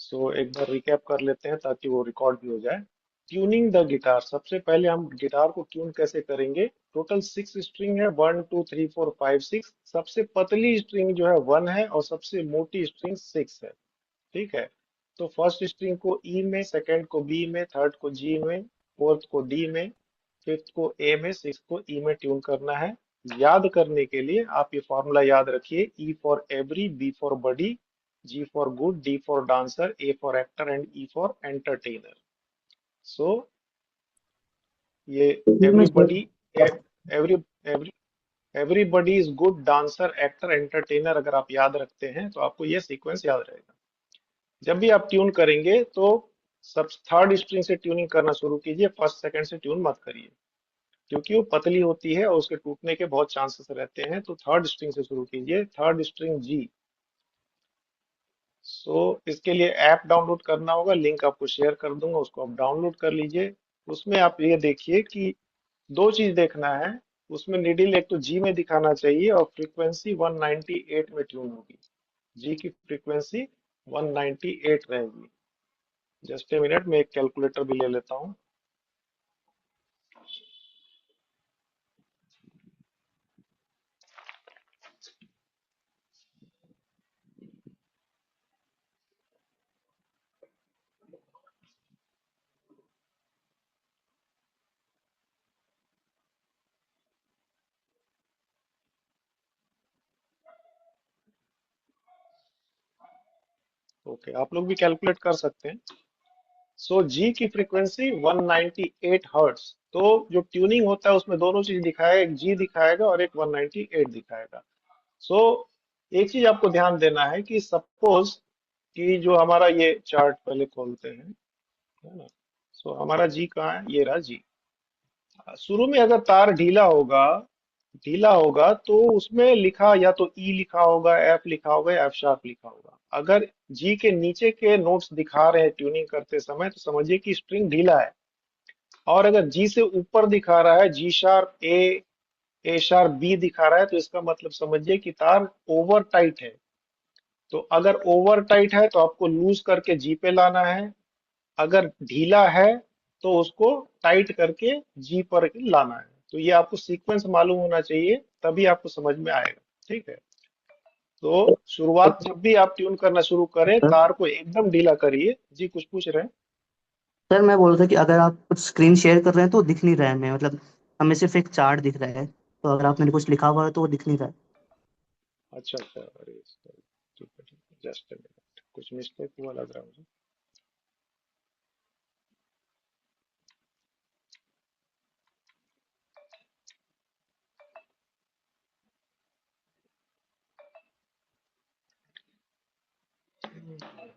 सो एक बार रिकैप कर लेते हैं ताकि वो रिकॉर्ड भी हो जाए। ट्यूनिंग द गिटार, सबसे पहले हम गिटार को ट्यून कैसे करेंगे। टोटल 6 स्ट्रिंग है, 1 2 3 4 5 6। सबसे पतली स्ट्रिंग जो है 1 है और सबसे मोटी स्ट्रिंग 6 है। ठीक है। तो फर्स्ट स्ट्रिंग को ई में, सेकंड को बी में, थर्ड को जी में, फोर्थ को डी में, फिफ्थ को ए में, सिक्स को ई में ट्यून करना है। याद करने के लिए आप ये फॉर्मूला याद रखिए। E for every, B for buddy, G for good, D for dancer, A for actor and E for entertainer. So ये ठीक है sir. Everybody, every every everybody is good dancer actor entertainer, अगर आप याद रखते हैं तो आपको ये सीक्वेंस याद रहेगा। जब भी आप ट्यून करेंगे तो सब थर्ड स्ट्रिंग से ट्यूनिंग करना शुरू कीजिए, फर्स्ट सेकंड से ट्यून मत करिए, क्योंकि वो पतली होती है और उसके टूटने के बहुत चांसेस रहते हैं। तो थर्ड स्ट्रिंग से शुरू कीजिए, थर्ड स्ट्रिंग जी। सो इसके लिए ऐप डाउनलोड करना होगा, लिंक आपको शेयर कर दूंगा, उसको आप डाउनलोड कर लीजिए। उसमें आप ये देखिए कि दो चीज देखना है। उसमें निडिल एक तो जी में दिखाना चाहिए और फ्रीक्वेंसी 198 में ट्यून होगी। जी की फ्रीक्वेंसी 198 रहेगी। जस्ट ए मिनट में एक कैलकुलेटर भी ले लेता हूँ। ओके, आप लोग भी कैलकुलेट कर सकते हैं। सो जी की फ्रीक्वेंसी 198 हर्ट्स। तो जो ट्यूनिंग होता है उसमें दोनों चीज दिखाएगा, एक जी दिखाएगा और एक 198 दिखाएगा। सो एक चीज आपको ध्यान देना है कि सपोज कि जो हमारा ये चार्ट पहले खोलते हैं, है ना। सो हमारा जी कहाँ है, ये रहा जी। शुरू में अगर तार ढीला होगा तो उसमें लिखा या तो ई लिखा होगा, एफ लिखा होगा या एफ शार्प लिखा होगा। अगर जी के नीचे के नोट्स दिखा रहे हैं ट्यूनिंग करते समय तो समझिए कि स्ट्रिंग ढीला है। और अगर जी से ऊपर दिखा रहा है, G sharp A, A sharp B दिखा रहा है, तो इसका मतलब समझिए कि तार ओवर टाइट है। तो अगर ओवर टाइट है तो आपको लूज करके जी पे लाना है, अगर ढीला है तो उसको टाइट करके जी पर लाना है। तो ये आपको सीक्वेंस मालूम होना चाहिए, तभी आपको समझ में आएगा। ठीक है। तो शुरुआत जब भी आप ट्यून करना शुरू करें, सर तार को एकदम ढीला करिए। जी कुछ पूछ रहे हैं। सर मैं बोल रहा था कि अगर आप कुछ स्क्रीन शेयर कर रहे हैं तो दिख नहीं रहा है हमें, मतलब हमें सिर्फ एक चार्ट दिख रहा है। तो अगर आपने कुछ लिखा हुआ है तो वो दिख नहीं रहा है। अच्छा अच्छा, अरे ठीक है ठीक है, जस्ट ए मिनट, कुछ मिस्टेक हुआ लग रहा है मुझे।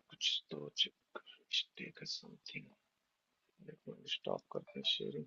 कुछ तो मिस्टेक है, समथिंग। स्टॉप करते हैं शेयरिंग।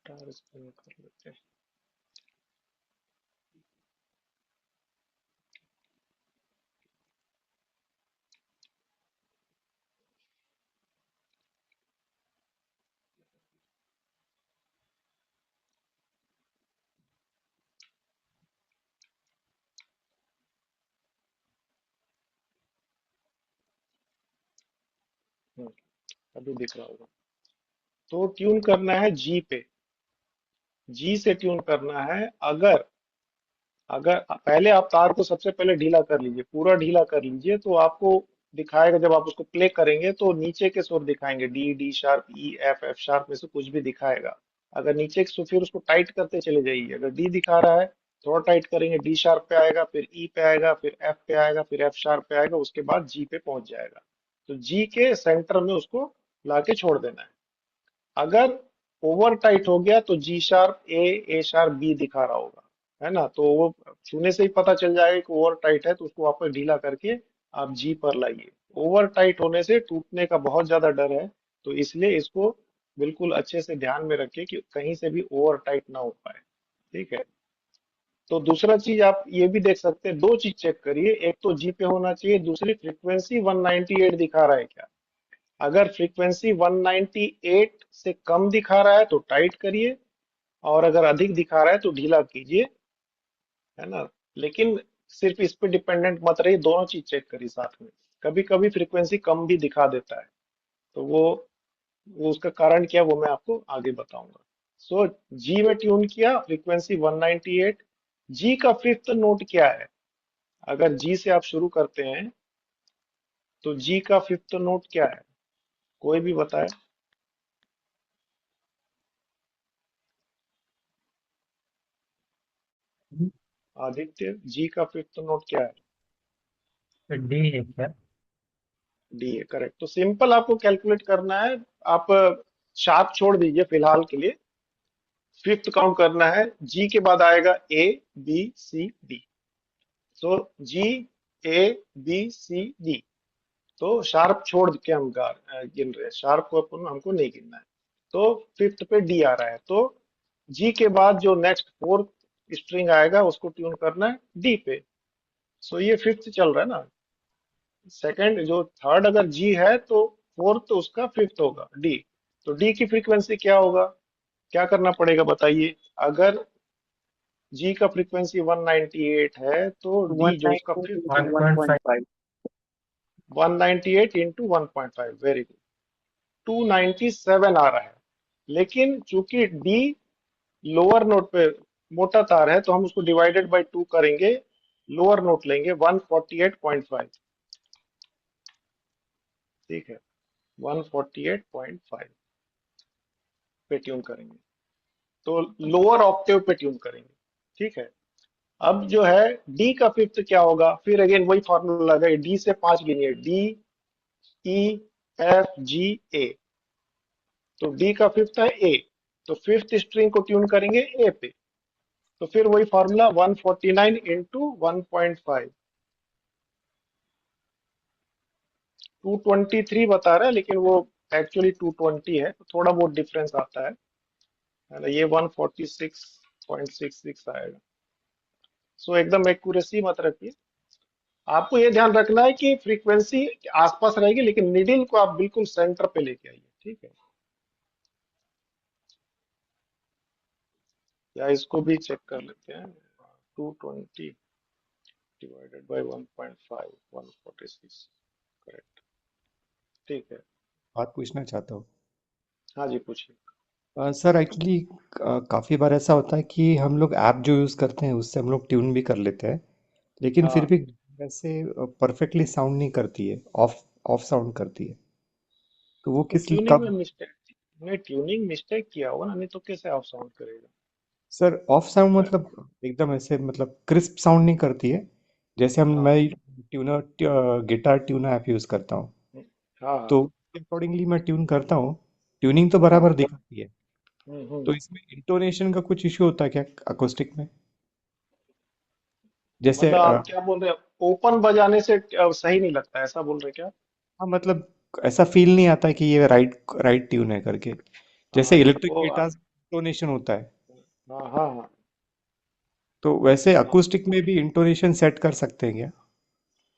गिटार स्पिन कर लेते हैं। हम्म, अभी दिख रहा होगा। तो ट्यून करना है जी पे, जी से ट्यून करना है। अगर अगर पहले आप तार को सबसे पहले ढीला कर लीजिए, पूरा ढीला कर लीजिए, तो आपको दिखाएगा। जब आप उसको प्ले करेंगे तो नीचे के सुर दिखाएंगे, डी, डी शार्प, ई, एफ, एफ शार्प में से कुछ भी दिखाएगा। अगर नीचे के सुर, फिर उसको टाइट करते चले जाइए। अगर डी दिखा रहा है, थोड़ा टाइट करेंगे, डी शार्प पे आएगा, फिर ई पे आएगा, फिर एफ पे आएगा, फिर एफ शार्प पे आएगा, उसके बाद जी पे पहुंच जाएगा। तो जी के सेंटर में उसको लाके छोड़ देना है। अगर ओवर टाइट हो गया तो G sharp A, A sharp B दिखा रहा होगा, है ना। तो वो छूने से ही पता चल जाएगा कि ओवर टाइट है, तो उसको वापस ढीला करके आप जी पर लाइए। ओवर टाइट होने से टूटने का बहुत ज्यादा डर है। तो इसलिए इसको बिल्कुल अच्छे से ध्यान में रखिए कि कहीं से भी ओवर टाइट ना हो पाए। ठीक है। तो दूसरा चीज आप ये भी देख सकते हैं, दो चीज चेक करिए, एक तो जी पे होना चाहिए, दूसरी फ्रीक्वेंसी 198 दिखा रहा है क्या। अगर फ्रीक्वेंसी 198 से कम दिखा रहा है तो टाइट करिए, और अगर अधिक दिखा रहा है तो ढीला कीजिए, है ना। लेकिन सिर्फ इस पे डिपेंडेंट मत रहिए, दोनों चीज चेक करिए साथ में। कभी कभी फ्रीक्वेंसी कम भी दिखा देता है, तो वो उसका कारण क्या है वो मैं आपको आगे बताऊंगा। सो जी में ट्यून किया, फ्रीक्वेंसी 198। जी का फिफ्थ नोट क्या है? अगर जी से आप शुरू करते हैं तो जी का फिफ्थ नोट क्या है? कोई भी बताए। आदित्य, जी का फिफ्थ नोट क्या है? डी है क्या? डी है, करेक्ट। तो सिंपल आपको कैलकुलेट करना है। आप शार्प छोड़ दीजिए फिलहाल के लिए, फिफ्थ काउंट करना है। जी के बाद आएगा ए, B, C, D. So ji, A, B, C, D. तो शार्प छोड़ के हम गिन रहे हैं, शार्प को हमको नहीं गिनना है। तो फिफ्थ पे डी आ रहा है, तो जी के बाद जो नेक्स्ट फोर्थ स्ट्रिंग आएगा उसको ट्यून करना है डी पे। सो ये फिफ्थ चल रहा है ना। सेकंड जो थर्ड अगर जी है तो फोर्थ तो उसका फिफ्थ होगा डी। तो डी की फ्रीक्वेंसी क्या होगा? क्या करना पड़ेगा बताइए? अगर जी का फ्रीक्वेंसी 198 है तो वन डी जो उसका नाइन फिफ्थ वन है, point five 198 into 1.5, very good, 297 आ रहा है। लेकिन चूंकि डी लोअर नोट पे मोटा तार है, तो हम उसको डिवाइडेड बाय टू करेंगे, लोअर नोट लेंगे 148.5। ठीक है, 148.5 पे ट्यून करेंगे, तो लोअर ऑक्टेव पे ट्यून करेंगे। ठीक है। अब जो है डी का फिफ्थ क्या होगा? फिर अगेन वही फॉर्मूला लगाए, डी से पांच गिनिए, डी, ई, एफ, जी, ए। तो डी का फिफ्थ है ए, तो फिफ्थ स्ट्रिंग को ट्यून करेंगे ए पे। तो फिर वही फॉर्मूला 149 इंटू 1.5, 223 बता रहा है, लेकिन वो एक्चुअली 220 है, तो थोड़ा बहुत डिफरेंस आता है ना। ये 146.66 आएगा। सो एकदम एक्यूरेसी मत रखिए। आपको ये ध्यान रखना है कि फ्रीक्वेंसी आसपास रहेगी, लेकिन निडिल को आप बिल्कुल सेंटर पे लेके आइए। ठीक है। या इसको भी चेक कर लेते हैं, 220 डिवाइडेड बाय 1.5, 146, करेक्ट। ठीक है। बात पूछना चाहता हूँ। हाँ जी, पूछिए। सर एक्चुअली काफ़ी बार ऐसा होता है कि हम लोग ऐप जो यूज़ करते हैं उससे हम लोग ट्यून भी कर लेते हैं, लेकिन फिर हाँ, भी वैसे परफेक्टली साउंड नहीं करती है, ऑफ ऑफ साउंड करती है। तो वो तो किस ट्यूनिंग में कब? मिस्टेक, नहीं ट्यूनिंग मिस्टेक किया होगा ना, नहीं तो कैसे ऑफ साउंड करेगा? सर ऑफ साउंड मतलब एकदम ऐसे मतलब क्रिस्प साउंड नहीं करती है। जैसे हाँ, मैं tuner guitar tuner app use करता हूँ, हाँ, तो हाँ, अकॉर्डिंगली मैं ट्यून करता हूँ, ट्यूनिंग तो बराबर हाँ। दिखाती है। हम्म। तो इसमें इंटोनेशन का कुछ इश्यू होता है क्या अकोस्टिक में? जैसे मतलब आप क्या बोल रहे हैं, ओपन बजाने से सही नहीं लगता, ऐसा बोल रहे क्या? हाँ मतलब ऐसा फील नहीं आता है कि ये राइट राइट ट्यून है करके। जैसे हाँ इलेक्ट्रिक वो गिटार इंटोनेशन होता है, हाँ, हाँ, हाँ, तो वैसे हाँ, अकूस्टिक में भी इंटोनेशन सेट कर सकते हैं क्या?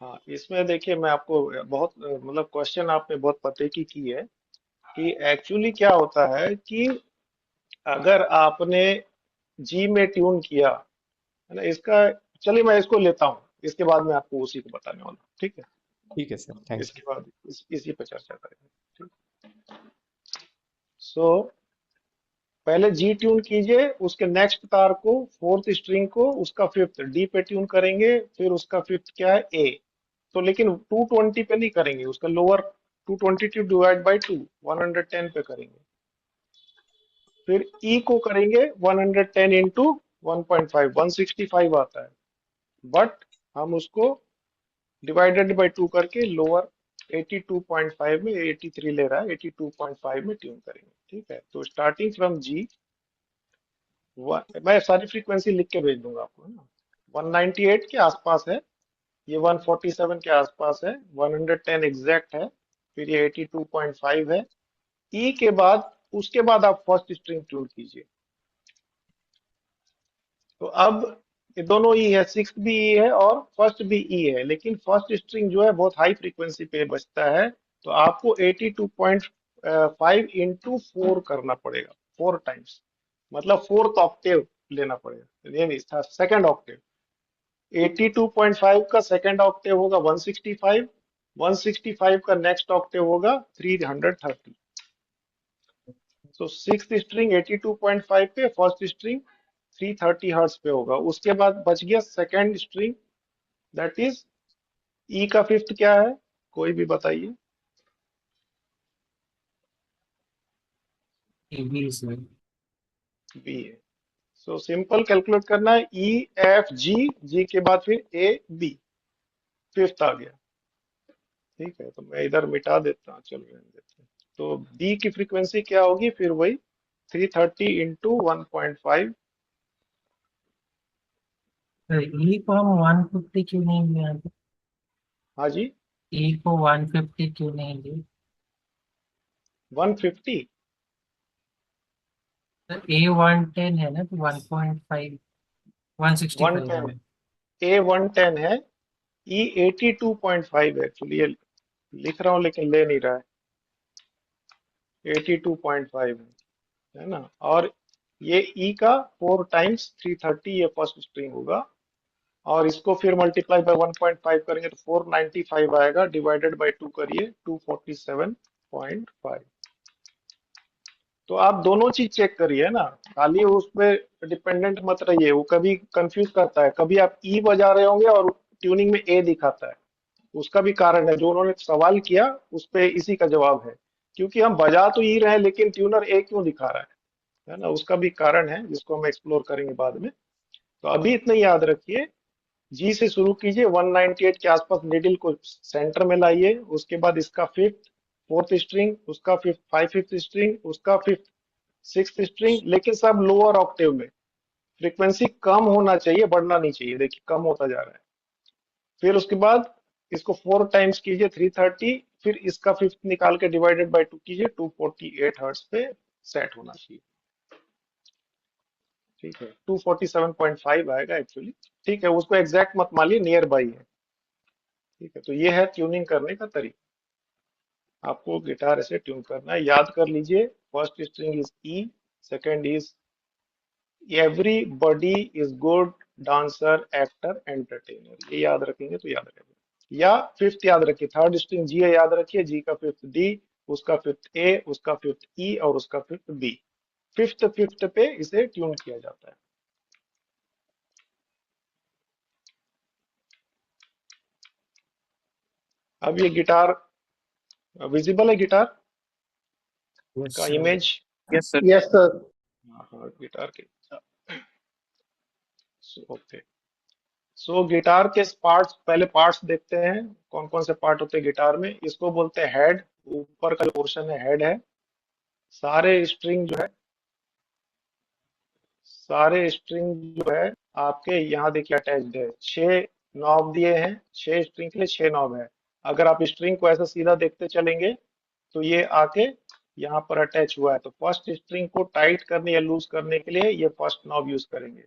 हाँ। इसमें देखिए, मैं आपको बहुत मतलब क्वेश्चन आपने बहुत पते की है कि एक्चुअली क्या होता है कि अगर आपने जी में ट्यून किया, है ना, इसका, चलिए मैं इसको लेता हूँ, इसके बाद मैं आपको उसी को बताने वाला हूँ। ठीक है। ठीक है सर, थैंक इसके यू। बाद इसी पे चर्चा करेंगे। ठीक। सो पहले जी ट्यून कीजिए, उसके नेक्स्ट तार को, फोर्थ स्ट्रिंग को, उसका फिफ्थ डी पे ट्यून करेंगे, फिर उसका फिफ्थ क्या है, ए। तो लेकिन 220 पे नहीं करेंगे, उसका लोअर 222 डिवाइड बाई टू, 110 पे करेंगे। फिर ई को करेंगे 110 इंटू 1.5, 165 आता है। बट हम उसको डिवाइडेड बाई टू करके लोअर 82.5 में, 83 ले रहा है, 82.5 में ट्यून करेंगे। ठीक है। तो स्टार्टिंग फ्रॉम जी, मैं सारी फ्रीक्वेंसी लिख के भेज दूंगा आपको, है ना। 198 के आसपास है, ये 147 के आसपास है, 110 एग्जैक्ट है, फिर ये 82.5 है। ई के बाद, उसके बाद आप फर्स्ट स्ट्रिंग ट्यून कीजिए। तो अब ये दोनों ई है, सिक्स भी ई है और फर्स्ट भी ई है, लेकिन फर्स्ट स्ट्रिंग जो है बहुत हाई फ्रीक्वेंसी पे बजता है, तो आपको 82.5 इंटू 4 करना पड़ेगा, 4 टाइम्स, मतलब फोर्थ ऑक्टेव लेना पड़ेगा, ये नहीं था सेकेंड ऑक्टेव। 82.5 का सेकेंड ऑक्टेव होगा 165, 165 का नेक्स्ट ऑक्टेव होगा 330। तो सिक्स स्ट्रिंग 82.5 पे, फर्स्ट स्ट्रिंग 330 हर्ट्ज पे होगा। उसके बाद बच गया सेकंड स्ट्रिंग, दैट इज ई का फिफ्थ क्या है, कोई भी बताइए। B sir. बी है। सो सिंपल कैलकुलेट करना है, ई एफ जी, जी के बाद फिर ए बी, फिफ्थ आ गया। ठीक है, तो मैं इधर मिटा देता हूँ, चलो रहने देते हैं। तो बी की फ्रीक्वेंसी क्या होगी, फिर वही 330 इंटू 1.5। सर ई को हम 150 क्यों नहीं लिया? हाँ जी, ई को 150 क्यों नहीं लिए? 150, सर ए 110 है ना, तो 1.5 165 110, है। ए 110 है, ई 82.5 है, एक्चुअली ये लिख रहा हूँ लेकिन ले नहीं रहा है, 82.5 है ना। और ये ई का 4 टाइम्स 330, ये फर्स्ट स्ट्रिंग होगा, और इसको फिर मल्टीप्लाई बाय 1.5 करेंगे तो 495 आएगा, डिवाइडेड बाय 2 करिए 247.5। तो आप दोनों चीज चेक करिए ना, खाली उस पे डिपेंडेंट मत रहिए, वो कभी कंफ्यूज करता है, कभी आप ई बजा रहे होंगे और ट्यूनिंग में ए दिखाता है। उसका भी कारण है, जो उन्होंने सवाल किया उस पे इसी का जवाब है, क्योंकि हम बजा तो ई रहे हैं लेकिन ट्यूनर ए क्यों दिखा रहा है ना, उसका भी कारण है जिसको हम एक्सप्लोर करेंगे बाद में। तो अभी इतना याद रखिए, जी से शुरू कीजिए, 198 के आसपास निडिल को सेंटर में लाइए, उसके बाद इसका फिफ्थ, फोर्थ स्ट्रिंग, उसका फिफ्थ, फिफ्थ स्ट्रिंग, उसका फिफ्थ, सिक्स्थ स्ट्रिंग, लेकिन सब लोअर ऑक्टेव में। फ्रीक्वेंसी कम होना चाहिए, बढ़ना नहीं चाहिए, देखिए कम होता जा रहा है। फिर उसके बाद इसको 4 टाइम्स कीजिए 330, फिर इसका फिफ्थ निकाल के डिवाइडेड बाय 2 कीजिए, 248 हर्ट्ज पे सेट होना चाहिए। ठीक है, 247.5 आएगा एक्चुअली। ठीक है, उसको एग्जैक्ट मत मानिए, नियर बाई है। ठीक है, तो ये है ट्यूनिंग करने का तरीका। आपको गिटार ऐसे ट्यून करना है, याद कर लीजिए। First string is E, second is everybody is good dancer actor entertainer, ये याद रखेंगे तो याद रहेगा। या फिफ्थ याद रखिए, थर्ड स्ट्रिंग जी है, याद रखिए, जी का फिफ्थ डी, उसका फिफ्थ ए, उसका फिफ्थ ई और उसका फिफ्थ बी। फिफ्थ फिफ्थ पे इसे ट्यून किया जाता है। अब ये गिटार विजिबल है, गिटार यस का sir. Image. Yes sir. Yes sir. हाँ हाँ, गिटार के, ओके। सो गिटार के पार्ट्स, पहले पार्ट्स देखते हैं, कौन कौन से पार्ट होते हैं गिटार में। इसको बोलते हैं हेड, ऊपर का जो पोर्शन है हेड है। सारे स्ट्रिंग जो है, सारे स्ट्रिंग जो है आपके यहाँ देखिए अटैच्ड है, 6 नॉब दिए हैं, 6 स्ट्रिंग के लिए 6 नॉब है। अगर आप स्ट्रिंग को ऐसा सीधा देखते चलेंगे तो ये आके यहाँ पर अटैच हुआ है, तो फर्स्ट स्ट्रिंग को टाइट करने या लूज करने के लिए ये फर्स्ट नॉब यूज करेंगे,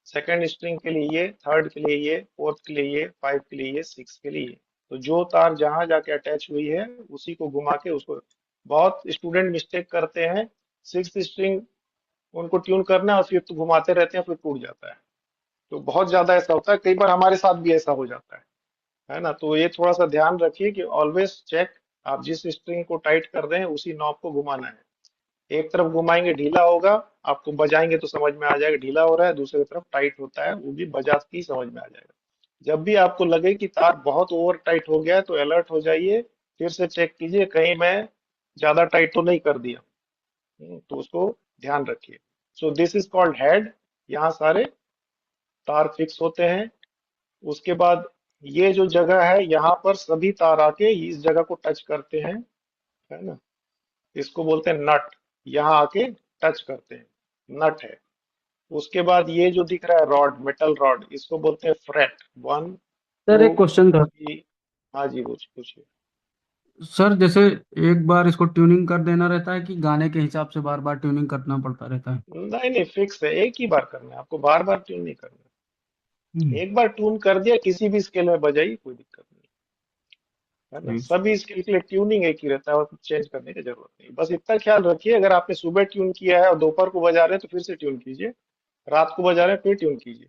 सेकंड स्ट्रिंग के लिए ये, थर्ड के लिए ये, फोर्थ के लिए ये, फाइव के लिए ये, सिक्स के लिए ये। तो जो तार जहां जाके अटैच हुई है उसी को घुमा के उसको, बहुत स्टूडेंट मिस्टेक करते हैं, सिक्स स्ट्रिंग उनको ट्यून करना है और फिर तो घुमाते रहते हैं, फिर टूट जाता है। तो बहुत ज्यादा ऐसा होता है, कई बार हमारे साथ भी ऐसा हो जाता है ना। तो ये थोड़ा सा ध्यान रखिए कि ऑलवेज चेक, आप जिस स्ट्रिंग को टाइट कर रहे हैं उसी नॉब को घुमाना है। एक तरफ घुमाएंगे ढीला होगा, आपको बजाएंगे तो समझ में आ जाएगा ढीला हो रहा है, दूसरी तरफ टाइट होता है, वो भी बजा के ही समझ में आ जाएगा। जब भी आपको लगे कि तार बहुत ओवर टाइट हो गया है तो अलर्ट हो जाइए, फिर से चेक कीजिए कहीं मैं ज्यादा टाइट तो नहीं कर दिया। तो उसको ध्यान रखिए। So this is called head, यहाँ सारे तार फिक्स होते हैं। उसके बाद ये जो जगह है यहाँ पर सभी तार आके इस जगह को टच करते हैं, है ना, इसको बोलते हैं नट, यहाँ आके टच करते हैं, नट है। उसके बाद ये जो दिख रहा है रॉड, मेटल रॉड, इसको बोलते हैं फ्रेट, 1 सर तो एक क्वेश्चन था। कि हाँ जी, पूछिए। सर जैसे एक बार इसको ट्यूनिंग कर देना रहता है कि गाने के हिसाब से बार बार ट्यूनिंग करना पड़ता रहता है? नहीं नहीं, फिक्स है, एक ही बार करना है आपको, बार बार ट्यून नहीं करना। हम्म, एक बार ट्यून कर दिया, किसी भी स्केल में बजाइए, कोई दिक्कत नहीं है ना। ठीक। सभी स्केल के लिए ट्यूनिंग एक ही रहता है और कुछ चेंज करने की जरूरत नहीं। बस इतना ख्याल रखिए, अगर आपने सुबह ट्यून किया है और दोपहर को बजा रहे हैं तो फिर से ट्यून कीजिए, रात को बजा रहे हैं फिर ट्यून कीजिए।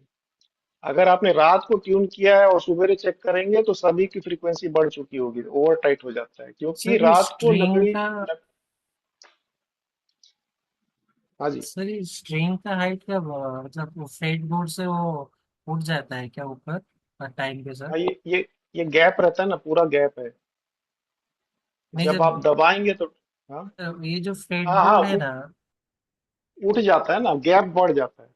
अगर आपने रात को ट्यून किया है और सवेरे चेक करेंगे तो सभी की फ्रीक्वेंसी बढ़ चुकी होगी, ओवर टाइट हो जाता है, क्योंकि सर ये रात को स्ट्रिंग लकड़ी का हाँ जी। सर ये स्ट्रिंग का हाइट क्या मतलब वो फ्रेट बोर्ड से वो उठ जाता है क्या ऊपर टाइम के साथ? हाँ, ये गैप रहता है ना, पूरा गैप है, नहीं जब आप जब दबाएंगे तो हाँ ये जो फ्रेट हाँ हाँ, बोर्ड है ना उठ जाता है ना, गैप बढ़ जाता है।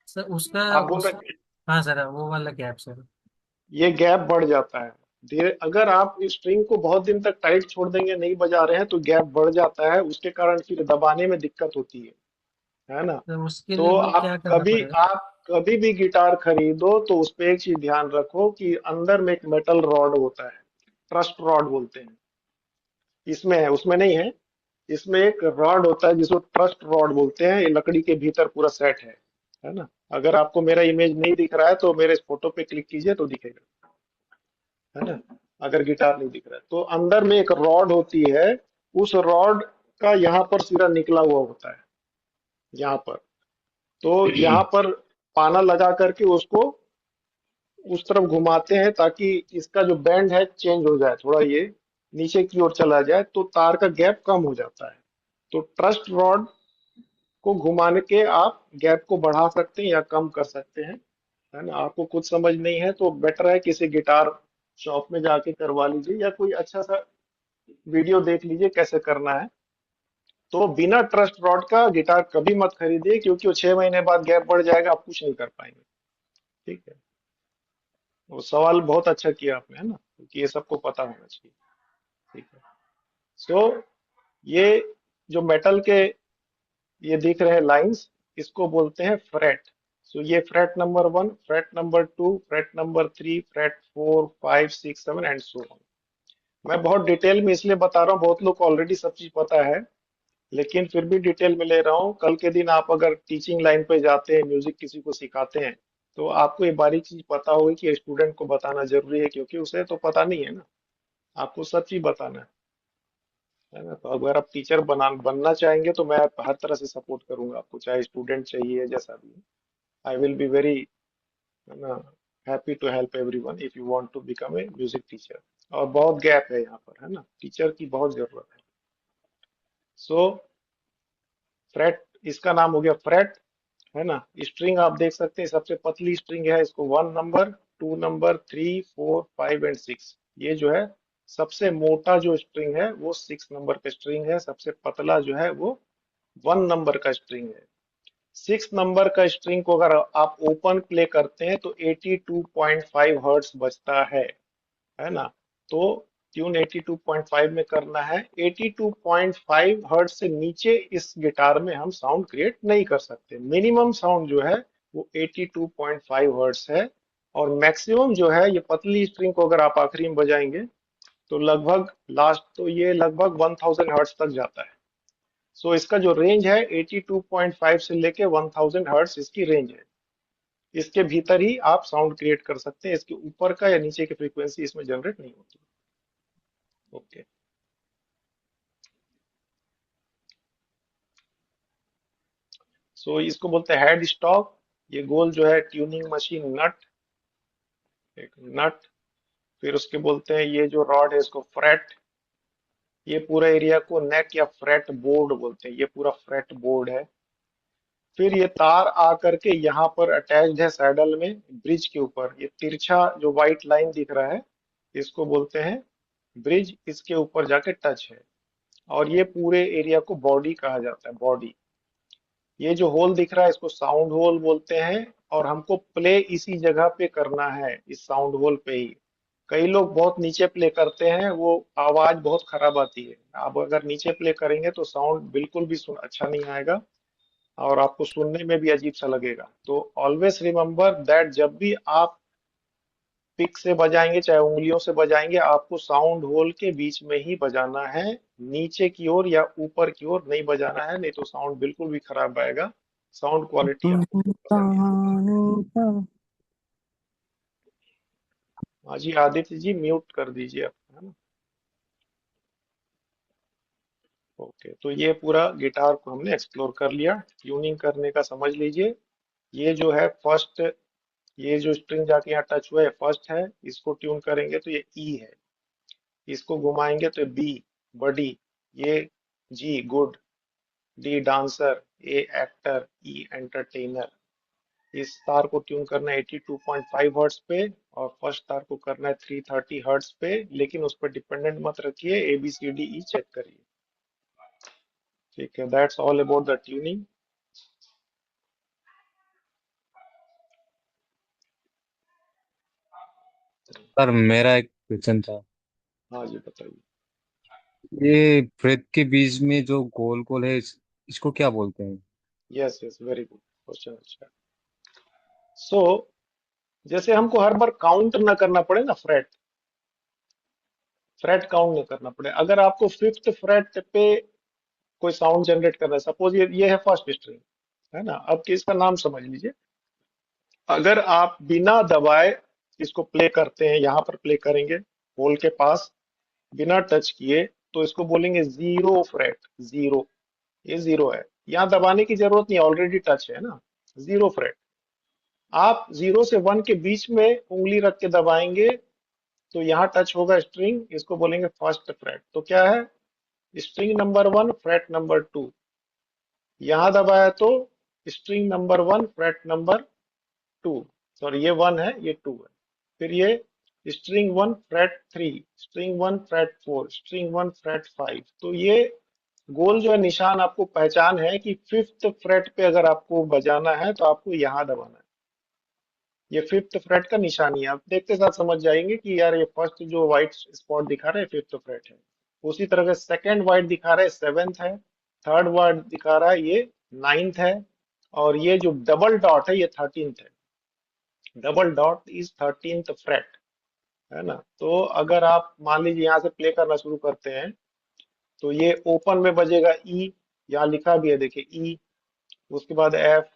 सर उसका आप बोल उस रहे हैं हाँ सर वो वाला गैप सर। ये गैप बढ़ जाता है धीरे, अगर आप स्ट्रिंग को बहुत दिन तक टाइट छोड़ देंगे, नहीं बजा रहे हैं, तो गैप बढ़ जाता है, उसके कारण फिर दबाने में दिक्कत होती है ना। तो उसके लिए तो भी क्या करना पड़ेगा? आप कभी भी गिटार खरीदो तो उस पे एक चीज ध्यान रखो कि अंदर में एक मेटल रॉड होता है, ट्रस्ट रॉड बोलते हैं, इसमें है, उसमें नहीं है। इसमें एक रॉड होता है जिसको ट्रस्ट रॉड बोलते हैं, ये लकड़ी के भीतर पूरा सेट है ना। अगर आपको मेरा इमेज नहीं दिख रहा है तो मेरे इस फोटो पे क्लिक कीजिए तो दिखेगा, है ना। अगर गिटार नहीं दिख रहा है तो अंदर में एक रॉड होती है, उस रॉड का यहाँ पर सिरा निकला हुआ होता है, यहाँ पर। तो यहाँ पर पाना लगा करके उसको उस तरफ घुमाते हैं ताकि इसका जो बैंड है चेंज हो जाए, थोड़ा ये नीचे की ओर चला जाए, तो तार का गैप कम हो जाता है। तो ट्रस्ट रॉड को घुमाने के आप गैप को बढ़ा सकते हैं या कम कर सकते हैं, है ना। आपको कुछ समझ नहीं है तो बेटर है किसी गिटार शॉप में जाके करवा लीजिए, या कोई अच्छा सा वीडियो देख लीजिए कैसे करना है। तो बिना ट्रस्ट रॉड का गिटार कभी मत खरीदिए, क्योंकि वो 6 महीने बाद गैप बढ़ जाएगा, आप कुछ नहीं कर पाएंगे। ठीक है, वो सवाल बहुत अच्छा किया आपने, है ना, क्योंकि ये सबको पता होना चाहिए। ठीक है। सो ये जो मेटल के ये दिख रहे हैं लाइंस, इसको बोलते हैं फ्रेट। सो ये freight number 1, freight number 2, freight number 3, freight 4, 5, 6, 7 and so on. मैं बहुत डिटेल में इसलिए बता रहा हूँ, बहुत लोग को ऑलरेडी सब चीज पता है, लेकिन फिर भी डिटेल में ले रहा हूँ। कल के दिन आप अगर टीचिंग लाइन पे जाते हैं, म्यूजिक किसी को सिखाते हैं, तो आपको ये बारीक चीज पता होगी कि स्टूडेंट को बताना जरूरी है, क्योंकि उसे तो पता नहीं है ना, आपको सब चीज बताना है ना। तो अगर आप टीचर बनना चाहेंगे तो मैं हर तरह से सपोर्ट करूंगा आपको, चाहे स्टूडेंट चाहिए जैसा भी। आई विल बी वेरी, है ना, happy to help everyone if you want to become a music teacher. और बहुत गैप है यहाँ पर, है ना, टीचर की बहुत जरूरत है। सो फ्रेट, इसका नाम हो गया फ्रेट, है ना। स्ट्रिंग आप देख सकते हैं, सबसे पतली स्ट्रिंग है, इसको 1 नंबर, 2 नंबर, 3, 4, 5 एंड 6, ये जो है सबसे मोटा जो स्ट्रिंग है वो 6 नंबर का स्ट्रिंग है, सबसे पतला जो है वो 1 नंबर का स्ट्रिंग है। 6 नंबर का स्ट्रिंग को अगर आप ओपन प्ले करते हैं तो 82.5 हर्ट्स बजता है ना। तो ट्यून 82.5 में करना है, 82.5 हर्ट्ज से नीचे इस गिटार में हम साउंड क्रिएट नहीं कर सकते। मिनिमम साउंड जो है वो 82.5 हर्ट्ज है, और मैक्सिमम जो है, ये पतली स्ट्रिंग को अगर आप आखिरी में बजाएंगे तो लगभग लास्ट तो ये लगभग 1000 हर्ट्ज तक जाता है। सो इसका जो रेंज है 82.5 से लेके 1000 हर्ट्ज इसकी रेंज है। इसके भीतर ही आप साउंड क्रिएट कर सकते हैं, इसके ऊपर का या नीचे की फ्रीक्वेंसी इसमें जनरेट नहीं होती। ओके। सो इसको बोलते हैं हेड स्टॉक। ये गोल जो है ट्यूनिंग मशीन नट, एक नट। फिर उसके बोलते हैं ये जो रॉड है इसको फ्रेट। ये पूरा एरिया को नेक या फ्रेट बोर्ड बोलते हैं, ये पूरा फ्रेट बोर्ड है। फिर ये तार आ करके यहाँ पर अटैच्ड है सैडल में, ब्रिज के ऊपर। ये तिरछा जो व्हाइट लाइन दिख रहा है इसको बोलते हैं ब्रिज, इसके ऊपर जाके टच है। और ये पूरे एरिया को बॉडी कहा जाता है, बॉडी। ये जो होल दिख रहा है इसको साउंड होल बोलते हैं, और हमको प्ले इसी जगह पे करना है, इस साउंड होल पे ही। कई लोग बहुत नीचे प्ले करते हैं, वो आवाज बहुत खराब आती है। आप अगर नीचे प्ले करेंगे तो साउंड बिल्कुल भी अच्छा नहीं आएगा, और आपको सुनने में भी अजीब सा लगेगा। तो ऑलवेज रिमेम्बर दैट जब भी आप पिक से बजाएंगे चाहे उंगलियों से बजाएंगे, आपको साउंड होल के बीच में ही बजाना है, नीचे की ओर या ऊपर की ओर नहीं बजाना है, नहीं तो साउंड बिल्कुल भी खराब आएगा, साउंड क्वालिटी आपको पता नहीं है। हाँ जी, आदित्य जी म्यूट कर दीजिए अपना, है ना। ओके, तो ये पूरा गिटार को हमने एक्सप्लोर कर लिया। ट्यूनिंग करने का समझ लीजिए, ये जो है फर्स्ट, ये जो स्ट्रिंग जाके यहाँ टच हुआ है फर्स्ट है, इसको ट्यून करेंगे तो ये ई है, इसको घुमाएंगे तो बी बडी, ये G good, D dancer, A actor, E entertainer. इस तार को ट्यून करना है 82.5 हर्ट्ज पे, और फर्स्ट तार को करना है 330 हर्ट्ज पे, लेकिन उस पर डिपेंडेंट मत रखिए, A B C D E check करिए। ठीक है, that's all about the tuning. Sir मेरा एक क्वेश्चन था। हाँ जी, बताइए। ये फ्रेट के बीच में जो गोल गोल है इसको क्या बोलते हैं? Yes yes, very good question, अच्छा। सो जैसे हमको हर बार काउंट ना करना पड़े ना, फ्रेट फ्रेट काउंट ना करना पड़े, अगर आपको फिफ्थ फ्रेट पे कोई साउंड जनरेट करना है, सपोज ये है फर्स्ट स्ट्रिंग, है ना, अब इसका नाम समझ लीजिए। अगर आप बिना दबाए इसको प्ले करते हैं, यहाँ पर प्ले करेंगे होल के पास, बिना टच किए, तो इसको बोलेंगे जीरो फ्रेट, जीरो, ये जीरो है, यहाँ दबाने की जरूरत नहीं, ऑलरेडी टच है ना, जीरो फ्रेट। आप जीरो से वन के बीच में उंगली रख के दबाएंगे तो यहाँ टच होगा स्ट्रिंग, इसको बोलेंगे फर्स्ट फ्रेट। तो क्या है, string number one freight number two, यहाँ दबाया तो string number one freight number two, sorry ये वन है ये टू है, फिर ये string one freight three, string one freight four, string one freight five. तो ये गोल जो है निशान आपको पहचान है कि फिफ्थ फ्रेट पे अगर आपको बजाना है तो आपको यहाँ दबाना है, ये फिफ्थ फ्रेट का निशानी है। आप देखते साथ समझ जाएंगे कि यार ये फर्स्ट जो व्हाइट स्पॉट दिखा रहा है फिफ्थ फ्रेट है, उसी तरह का सेकंड व्हाइट दिखा रहा है सेवेंथ है, थर्ड व्हाइट दिखा रहा है ये नाइन्थ है, और ये जो डबल डॉट है ये थर्टींथ है, double dot is thirteenth freight, है ना। तो अगर आप मान लीजिए यहाँ से प्ले करना शुरू करते हैं, तो ये ओपन में बजेगा ई, यहाँ लिखा भी है देखिए ई, उसके बाद एफ,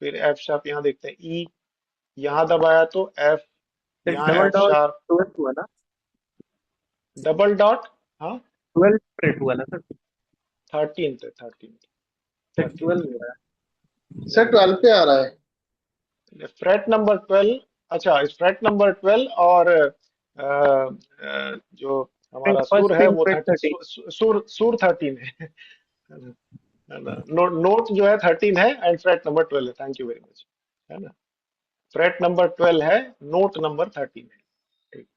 फिर एफ शार्प, यहाँ देखते हैं ई, यहाँ दबाया तो एफ, यहाँ डबल एफ डॉट शार्प, 12 हुआ ना? डबल डॉट, हाँ 12 फ्रेट हुआ ना सर? थर्टींथ है, थर्टींथ, सर थर्टींथ 12 हो रहा है। सर 12 पे आ रहा है। Freight number 12। अच्छा, इस फ्रेट नंबर 12 और जो हमारा फर्स्ट सुर है स्ट्रिंग वो फ्रेट 13, 13। सुर सुर 13 है, है ना, नोट जो है 13 है एंड फ्रेट नंबर 12 है, थैंक यू वेरी मच, है ना, फ्रेट नंबर 12 है, नोट नंबर 13 है। ठीक।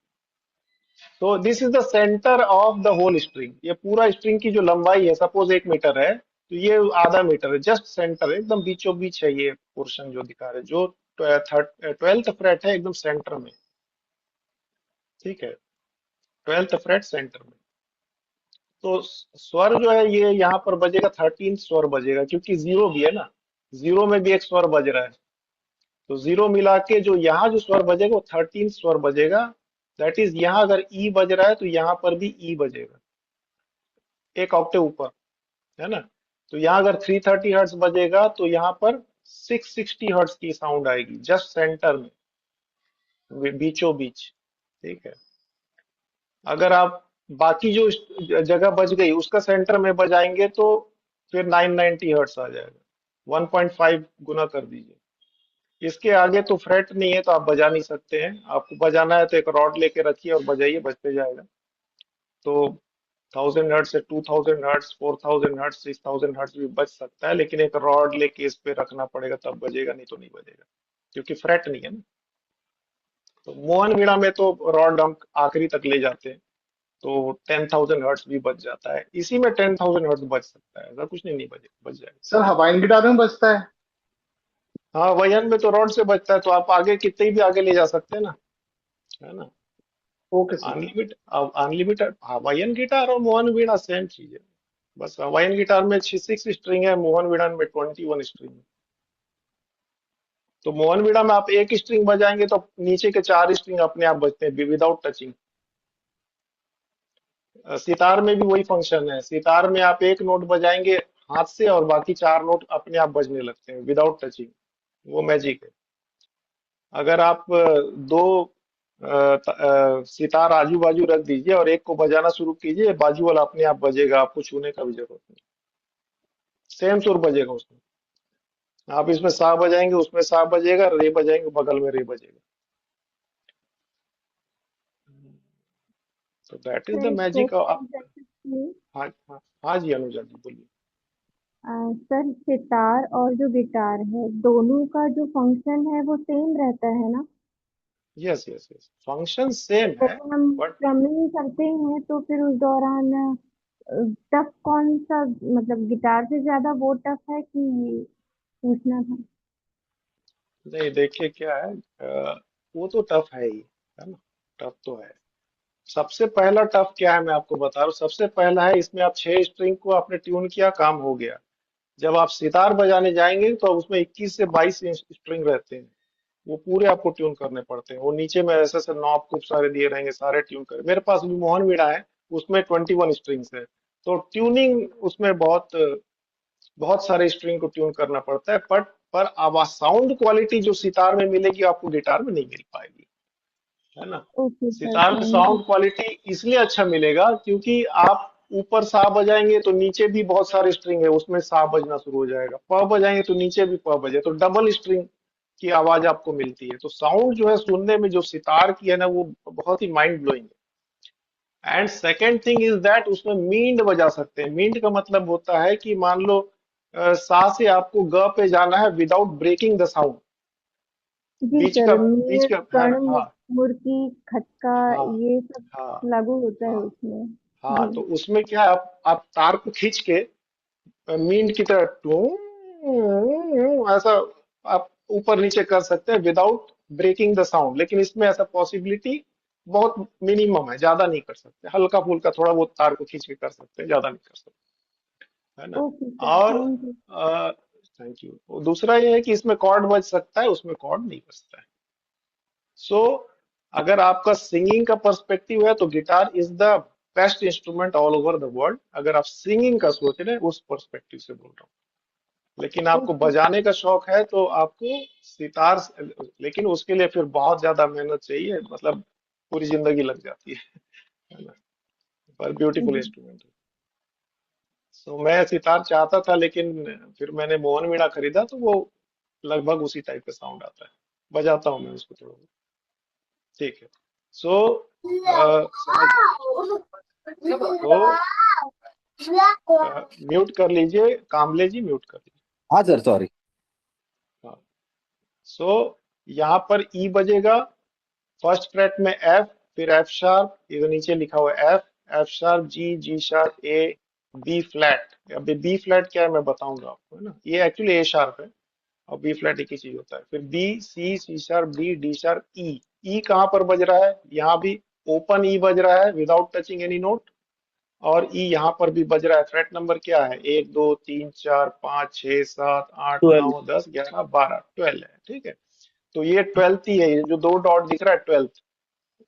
तो this is the centre of the whole string, ये पूरा स्ट्रिंग की जो लंबाई है सपोज 1 मीटर है, तो ये आधा मीटर है, जस्ट सेंटर है, एकदम बीचों बीच है ये पोर्शन जो दिखा रहे हैं, जो ट्वेल्थ फ्रेट है एकदम सेंटर में, ठीक है, ट्वेल्थ फ्रेट सेंटर में। तो स्वर जो है ये यहाँ पर बजेगा, 13 स्वर बजेगा, क्योंकि जीरो भी है ना, जीरो में भी एक स्वर बज रहा है, तो जीरो मिला के जो यहाँ जो स्वर बजेगा वो 13 स्वर बजेगा, दैट इज यहाँ अगर ई बज रहा है तो यहाँ पर भी ई बजेगा, एक ऑक्टेव ऊपर, है ना। तो यहाँ अगर 330 हर्ट्ज बजेगा तो यहाँ पर 660 हर्ट्ज की साउंड आएगी, जस्ट सेंटर में, बीचों बीच, ठीक है। अगर आप बाकी जो जगह बच गई उसका सेंटर में बजाएंगे तो फिर 990 हर्ट्ज आ जाएगा, 1.5 गुना कर दीजिए, इसके आगे तो फ्रेट नहीं है तो आप बजा नहीं सकते हैं, आपको बजाना है तो एक रॉड लेके रखिए और बजाइए, बजते जाएगा। तो 1000 हर्ट्ज से 2000 हर्ट्ज, 4000 हर्ट्ज, 6000 हर्ट्ज भी बज सकता है, लेकिन एक रॉड लेके इस पे रखना पड़ेगा तब बजेगा, नहीं तो नहीं बजेगा, क्योंकि फ्रेट नहीं है ना। तो मोहन वीणा में तो रॉड हम आखिरी तक ले जाते हैं, तो 10,000 हर्ट्ज भी बच जाता है, इसी में 10,000 हर्ट्ज बच सकता है, ऐसा कुछ नहीं, नहीं बच जाएगा। सर हवाइन गिटार में बजता है। हाँ, वयन में तो रॉड से बचता है, तो आप आगे कितने भी आगे ले जा सकते हैं ना, है ना। Okay sir. Unlimited Hawaiian guitar और मोहन वीणा सेम चीज है, बस हवाइन गिटार में 6 स्ट्रिंग है, मोहन वीणा में 21 स्ट्रिंग है। तो मोहन वीणा में आप एक स्ट्रिंग बजाएंगे तो नीचे के 4 स्ट्रिंग अपने आप बजते हैं विदाउट टचिंग। सितार में भी वही फंक्शन है, सितार में आप एक नोट बजाएंगे हाथ से और बाकी 4 नोट अपने आप बजने लगते हैं विदाउट टचिंग। वो मैजिक है। अगर आप दो सितार आजू बाजू रख दीजिए और एक को बजाना शुरू कीजिए, बाजू वाला अपने आप बजेगा, आपको छूने का भी जरूरत नहीं। सेम सुर बजेगा उसमें। आप इसमें सा बजाएंगे उसमें सा बजेगा, रे बजाएंगे बगल में रे बजेगा। तो दैट इज सर द एक मैजिक। क्वेश्चन कर सकती हूँ? हाँ हाँ हाँ जी अनुजा जी बोलिए। सर सितार और जो गिटार है दोनों का जो फंक्शन है वो सेम रहता है ना? Yes yes yes, function same है जब हम बट स्ट्रमिंग करते हैं तो फिर उस दौरान टफ कौन सा, मतलब गिटार से ज्यादा वो टफ है कि, पूछना था। नहीं, देखिए क्या है, वो तो टफ है ना, टफ तो है। सबसे पहला टफ क्या है मैं आपको बता रहा हूँ। सबसे पहला है इसमें आप 6 स्ट्रिंग को आपने ट्यून किया, काम हो गया। जब आप सितार बजाने जाएंगे तो उसमें 21 से 22 स्ट्रिंग रहते हैं, वो पूरे आपको ट्यून करने पड़ते हैं। वो नीचे में ऐसे ऐसे नॉब खूब सारे दिए रहेंगे, सारे ट्यून कर। मेरे पास भी मोहन वीणा है, उसमें 21 स्ट्रिंग्स है। तो ट्यूनिंग उसमें बहुत बहुत सारे स्ट्रिंग को ट्यून करना पड़ता है। पर आवाज साउंड क्वालिटी जो सितार में मिलेगी आपको गिटार में नहीं मिल पाएगी, है ना। ओके सर, सितार में थैंक यू। साउंड क्वालिटी इसलिए अच्छा मिलेगा क्योंकि आप ऊपर सा बजाएंगे तो नीचे भी बहुत सारे स्ट्रिंग है, उसमें सा बजना शुरू हो जाएगा। प बजाएंगे तो नीचे भी प बजे, तो डबल स्ट्रिंग की आवाज आपको मिलती है। तो साउंड जो है सुनने में जो सितार की है ना, वो बहुत ही माइंड ब्लोइंग है। And second thing is that उसमें मींड बजा सकते हैं। मींड का मतलब होता है कि मान लो सा से आपको ग पे जाना है विदाउट ब्रेकिंग द साउंड। जी बीच का सर, बीच मेड़ का है कर्ण ना, हाँ मुर्की खटका हाँ ये सब हाँ लागू होता है हाँ उसमें। हाँ। जी। तो उसमें क्या है, आप तार को खींच के मींड की तरह ऐसा आप ऊपर नीचे कर सकते हैं विदाउट ब्रेकिंग द साउंड। लेकिन इसमें ऐसा पॉसिबिलिटी बहुत मिनिमम है, ज्यादा नहीं कर सकते। हल्का फुल्का थोड़ा बहुत तार को खींच के कर सकते हैं, ज्यादा नहीं कर सकते, है ना। ओके सर, और थैंक यू। Thank you. दूसरा ये है कि इसमें कॉर्ड बज सकता है, उसमें कॉर्ड नहीं बजता है। सो अगर आपका सिंगिंग का पर्सपेक्टिव है तो guitar is the best instrument all over the world. अगर आप सिंगिंग का सोच रहे हैं उस पर्सपेक्टिव से बोल रहा हूँ। लेकिन आपको ओके। बजाने का शौक है तो आपको सितार लेकिन उसके लिए फिर बहुत ज्यादा मेहनत चाहिए, मतलब पूरी जिंदगी लग जाती है ना। पर ब्यूटीफुल जी। इंस्ट्रूमेंट है। सो मैं सितार चाहता था लेकिन फिर मैंने मोहन वीणा खरीदा तो वो लगभग उसी टाइप का साउंड आता है। बजाता हूँ मैं उसको थोड़ा बहुत। ठीक है। सो समझ, तो म्यूट कर लीजिए कामले जी, म्यूट कर लीजिए। हाँ सर, सॉरी। हाँ। सो यहाँ पर ई बजेगा, फर्स्ट फ्रेट में एफ, फिर एफ शार्प, इधर नीचे लिखा हुआ है एफ, एफ शार्प, जी, जी शार्प, ए, बी फ्लैट। अभी बी फ्लैट क्या है मैं बताऊंगा आपको, है ना। ये एक्चुअली ए शार्प है और बी फ्लैट एक ही चीज होता है। फिर B, C, C sharp, D sharp, ई। ई कहाँ पर बज रहा है, यहाँ भी ओपन ई बज रहा है विदाउट टचिंग एनी नोट। और ई यहाँ पर भी बज रहा है। फ्रेट नंबर क्या है, 1 2 3 4 5 6 7 8 9 12। 10 11 12, 12 है, ठीक है। तो ये 12th ही है, ये जो दो डॉट दिख रहा है 12th।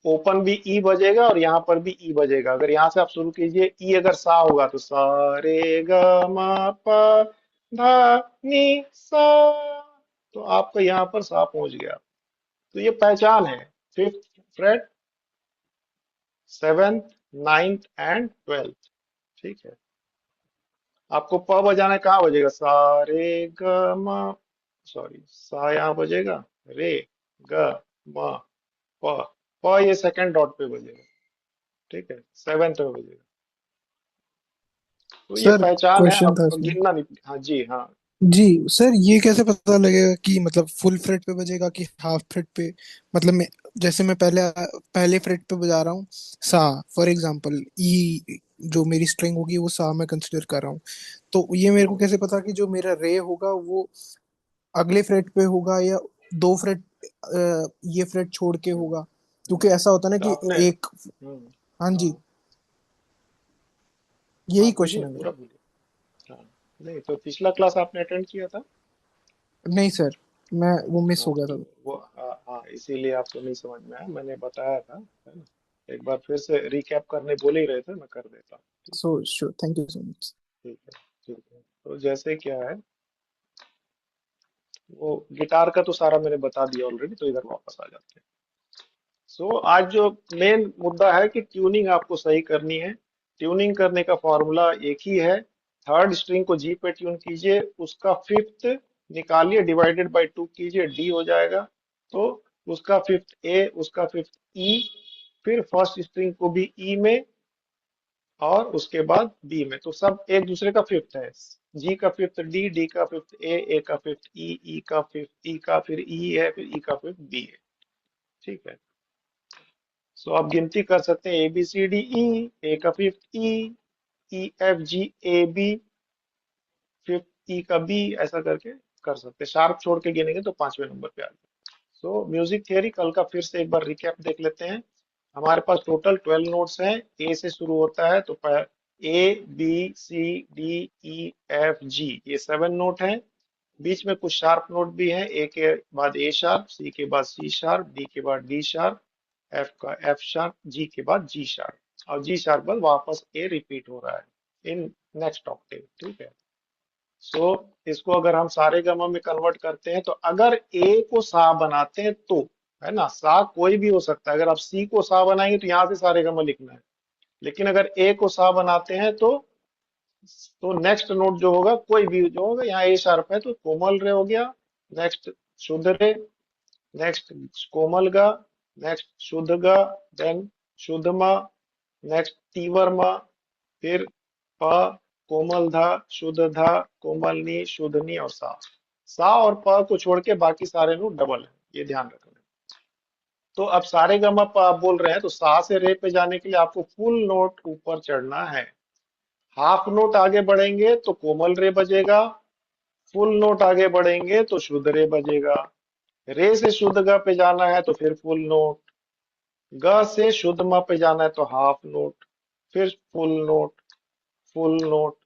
ओपन भी ई बजेगा और यहाँ पर भी ई बजेगा। अगर यहाँ से आप शुरू कीजिए, ई अगर सा होगा तो सा रे ग म प धा नी सा, तो आपका यहाँ पर सा पहुंच गया। तो ये पहचान है। Fifth freight, seventh, ninth and twelfth, ठीक है। आपको प बजाना है, कहाँ बजेगा, सा रे ग म, सॉरी सा यहाँ बजेगा, रे ग म प, ये सेकंड डॉट पे बजेगा, ठीक है, सेवेंथ में बजेगा। तो ये सर पहचान है, क्वेश्चन अब था इसमें। गिनना नहीं। हाँ जी हाँ। जी सर, ये कैसे पता लगेगा कि मतलब फुल फ्रेट पे बजेगा कि हाफ फ्रेट पे? मतलब मैं, जैसे मैं पहले फ्रेट पे बजा रहा हूँ सा, फॉर एग्जांपल ई जो मेरी स्ट्रिंग होगी वो सा मैं कंसिडर कर रहा हूँ, तो ये मेरे को हम्म, कैसे पता कि जो मेरा रे होगा वो अगले फ्रेट पे होगा या दो फ्रेट ये फ्रेट छोड़ के होगा? क्योंकि ऐसा होता है ना तो कि आपने एक, हाँ जी, हाँ यही हाँ क्वेश्चन बोलिए, है मेरा। पूरा बोलिए। हाँ, नहीं तो पिछला क्लास आपने अटेंड किया था। नहीं सर। मैं वो मिस हाँ हो गया तो था। वो हाँ इसीलिए आपको नहीं समझ में आया, मैंने बताया था, है ना। एक बार फिर से रिकैप करने बोल ही रहे थे, मैं कर देता हूँ। ठीक so sure, thank you so much. ठीक है। ठीक है, तो जैसे क्या है, वो गिटार का तो सारा मैंने बता दिया ऑलरेडी, तो इधर वापस आ जाते हैं। आज जो मेन मुद्दा है कि ट्यूनिंग आपको सही करनी है। ट्यूनिंग करने का फॉर्मूला एक ही है। थर्ड स्ट्रिंग को जी पे ट्यून कीजिए, उसका फिफ्थ निकालिए, डिवाइडेड बाय टू कीजिए, डी हो जाएगा। तो उसका फिफ्थ ए, उसका फिफ्थ ई, फिर फर्स्ट स्ट्रिंग को भी ई में, और उसके बाद बी में, तो सब एक दूसरे का फिफ्थ है। जी का फिफ्थ डी, डी का फिफ्थ ए का फिफ्थ ई का फिफ्थ ई का फिर ई है, फिर ई का फिफ्थ बी है। ठीक है। आप गिनती कर सकते हैं, ए B C D E, A का fifth E F G A B, fifth E का बी, ऐसा करके कर सकते हैं। शार्प छोड़ के गिनेंगे तो पांचवें नंबर पे आ जाए। म्यूजिक थियरी कल का फिर से एक बार रिकैप देख लेते हैं। हमारे पास टोटल 12 नोट्स हैं, ए से शुरू होता है, तो A B C D E F G, ये 7 नोट हैं। बीच में कुछ शार्प नोट भी हैं, ए के बाद ए शार्प, सी के बाद सी शार्प, डी के बाद डी शार्प, एफ का एफ शार्प, जी के बाद जी शार्प, और जी शार्प पर वापस ए रिपीट हो रहा है इन नेक्स्ट ऑक्टेव। ठीक है। इसको अगर हम सारे गमा में कन्वर्ट करते हैं, तो अगर ए को सा बनाते हैं तो, है ना, सा कोई भी हो सकता है। अगर आप सी को सा बनाएंगे तो यहाँ से सारे गमा लिखना है, लेकिन अगर ए को सा बनाते हैं तो नेक्स्ट नोट जो होगा, कोई भी जो होगा, यहाँ ए शार्प है तो कोमल रे हो गया, नेक्स्ट शुद्ध रे, नेक्स्ट कोमल गा, नेक्स्ट शुद्ध गा, देन शुद्ध मा, नेक्स्ट तीवर मा, फिर प, कोमल धा, शुद्ध धा, कोमल नी, शुद्ध नी, और सा और प को छोड़ के बाकी सारे नोट डबल है, ये ध्यान रखना। तो अब सारे गमा प आप बोल रहे हैं, तो सा से रे पे जाने के लिए आपको फुल नोट ऊपर चढ़ना है। हाफ नोट आगे बढ़ेंगे तो कोमल रे बजेगा, फुल नोट आगे बढ़ेंगे तो शुद्ध रे बजेगा। रे से शुद्ध ग पे जाना है तो फिर फुल नोट, ग से शुद्ध म पे जाना है तो हाफ नोट, फिर full note, full note,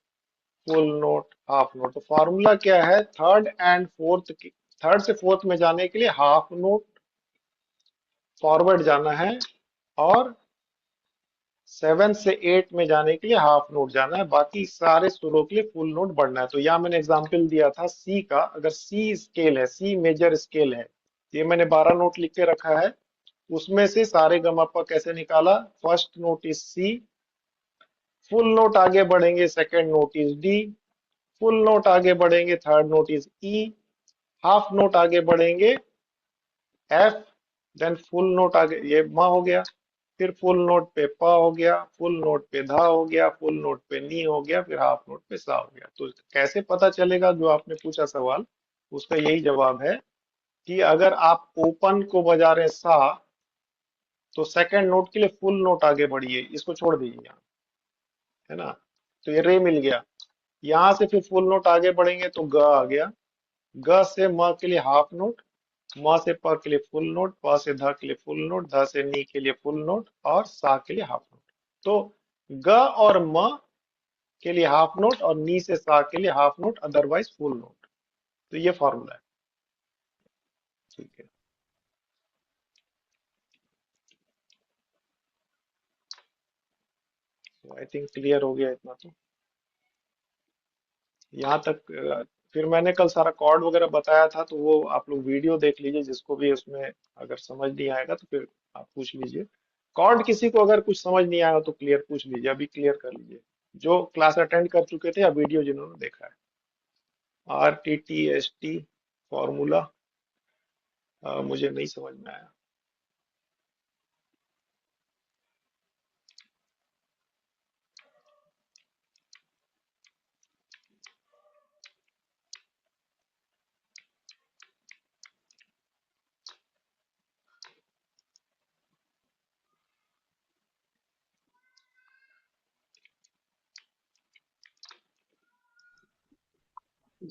full note, half note. तो फॉर्मूला क्या है, थर्ड से फोर्थ में जाने के लिए हाफ नोट फॉरवर्ड जाना है, और 7 से 8 में जाने के लिए हाफ नोट जाना है। बाकी सारे सुरों के लिए फुल नोट बढ़ना है। तो यहाँ मैंने एग्जांपल दिया था सी का, अगर सी स्केल है, सी मेजर स्केल है, ये मैंने 12 नोट लिख के रखा है। उसमें से सारे गमापा कैसे निकाला, first note is C, full note आगे बढ़ेंगे second note is D, full note आगे बढ़ेंगे third note is E, half note आगे बढ़ेंगे एफ, देन फुल नोट आगे, ये म हो गया, फिर फुल नोट पे प हो गया, फुल नोट पे धा हो गया, फुल नोट पे नी हो गया, फिर हाफ नोट पे सा हो गया। तो कैसे पता चलेगा, जो आपने पूछा सवाल, उसका यही जवाब है कि अगर आप ओपन को बजा रहे हैं सा, तो सेकंड नोट के लिए फुल नोट आगे बढ़िए, इसको छोड़ दीजिए यहाँ, है ना। तो ये रे मिल गया, यहाँ से फिर फुल नोट आगे बढ़ेंगे तो ग आ गया, ग से म के लिए हाफ नोट, म से प के लिए फुल नोट, प से ध के लिए फुल नोट, ध से नी के लिए फुल नोट, और सा के लिए हाफ नोट। तो ग और म के लिए हाफ नोट, और नी से सा के लिए half note, otherwise full note. तो ये फॉर्मूला है। ठीक है। आई थिंक क्लियर हो गया इतना तो। यहाँ तक फिर मैंने कल सारा कॉर्ड वगैरह बताया था, तो वो आप लोग वीडियो देख लीजिए, जिसको भी उसमें अगर समझ नहीं आएगा तो फिर आप पूछ लीजिए। कॉर्ड किसी को अगर कुछ समझ नहीं आया हो तो क्लियर पूछ लीजिए, अभी क्लियर कर लीजिए, जो क्लास अटेंड कर चुके थे या वीडियो जिन्होंने देखा है। RTTST फॉर्मूला मुझे नहीं समझ में आया।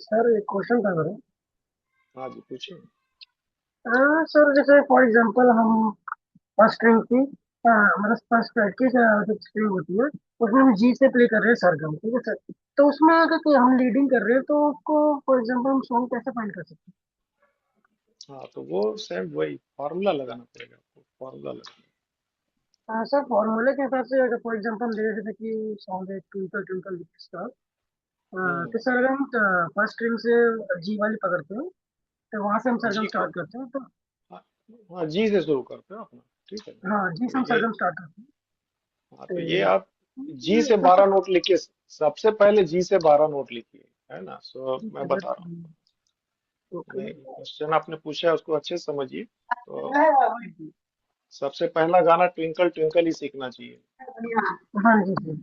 सर एक क्वेश्चन था मेरा। हाँ जी, पूछिए। सर जैसे फॉर एग्जांपल हम फर्स्ट स्ट्रिंग की मतलब फर्स्ट फ्रेट की जो स्ट्रिंग होती है, उसमें हम जी से प्ले कर रहे हैं सरगम, ठीक है सर। तो उसमें अगर कोई हम लीडिंग कर रहे हैं तो उसको फॉर एग्जांपल हम सॉन्ग कैसे फाइंड कर सकते हाँ तो वो सेम वही फॉर्मूला लगाना पड़ेगा आपको, फॉर्मूला लगाना। हाँ सर, फॉर्मूले के हिसाब से अगर फॉर एग्जांपल हम ले जैसे कि सॉन्ग है ट्विंकल ट्विंकल लिटिल स्टार, तो हम्म। सर अगर हम फर्स्ट स्ट्रिंग से जी वाली पकड़ते हैं तो वहां से हम सरगम जी को, स्टार्ट करते हैं, तो हाँ, हाँ जी से शुरू करते हो अपना, ठीक है ना। हाँ जी से तो हम ये, सरगम स्टार्ट करते हैं। हाँ तो ये तो आप जी से 12 नोट लिखिए, सबसे पहले जी से 12 नोट लिखिए, है ना। सो ठीक मैं है बता रहा सर। हूँ, ओके। मैं क्वेश्चन आपने पूछा है उसको अच्छे से समझिए। तो सबसे पहला गाना ट्विंकल ट्विंकल ही सीखना चाहिए। हाँ जी जी।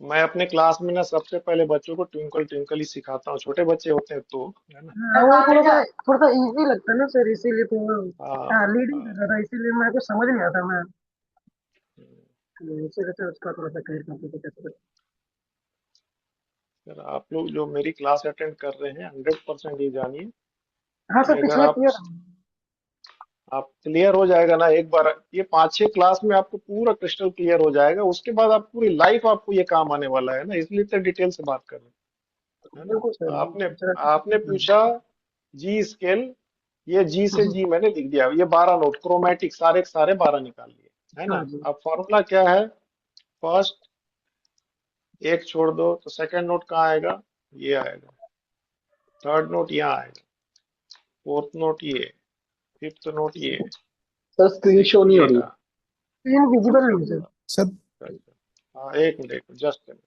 मैं अपने क्लास में ना सबसे पहले बच्चों को ट्विंकल ट्विंकल ही सिखाता हूँ, छोटे बच्चे होते हैं तो, है ना। हाँ, वो थोड़ा सा इजी लगता है ना सर, इसीलिए तो हाँ हाँ लीडिंग कर हाँ। रहा था, इसीलिए मेरे को समझ नहीं आता मैं, हम्म। तो इसीलिए तो उसका थोड़ा सा क्लियर करते थे। सर आप लोग जो मेरी क्लास अटेंड कर रहे हैं 100% ये जानिए हाँ कि सर, अगर पिछला आप क्लियर। आप क्लियर हो जाएगा ना एक बार, ये 5-6 क्लास में आपको पूरा क्रिस्टल क्लियर हो जाएगा, उसके बाद आप पूरी लाइफ आपको ये काम आने वाला है ना, इसलिए इतने डिटेल से बात कर रहे हैं, है ना। बिल्कुल सर, आपने पिछला। आपने पूछा जी स्केल, ये जी से जी मैंने लिख दिया, ये 12 नोट क्रोमेटिक सारे के सारे 12 निकाल लिए, है हाँ ना। जी। अब फॉर्मूला क्या है, फर्स्ट एक छोड़ दो तो सेकंड नोट कहाँ आएगा, ये आएगा, थर्ड नोट यहाँ आएगा, फोर्थ नोट ये, फिफ्थ नोट ये, सर स्क्रीन शो सिक्स नहीं हो ये रही। रहा। स्क्रीन विजिबल नहीं है सर। अच्छा सर अच्छा। हाँ एक minute, just minute,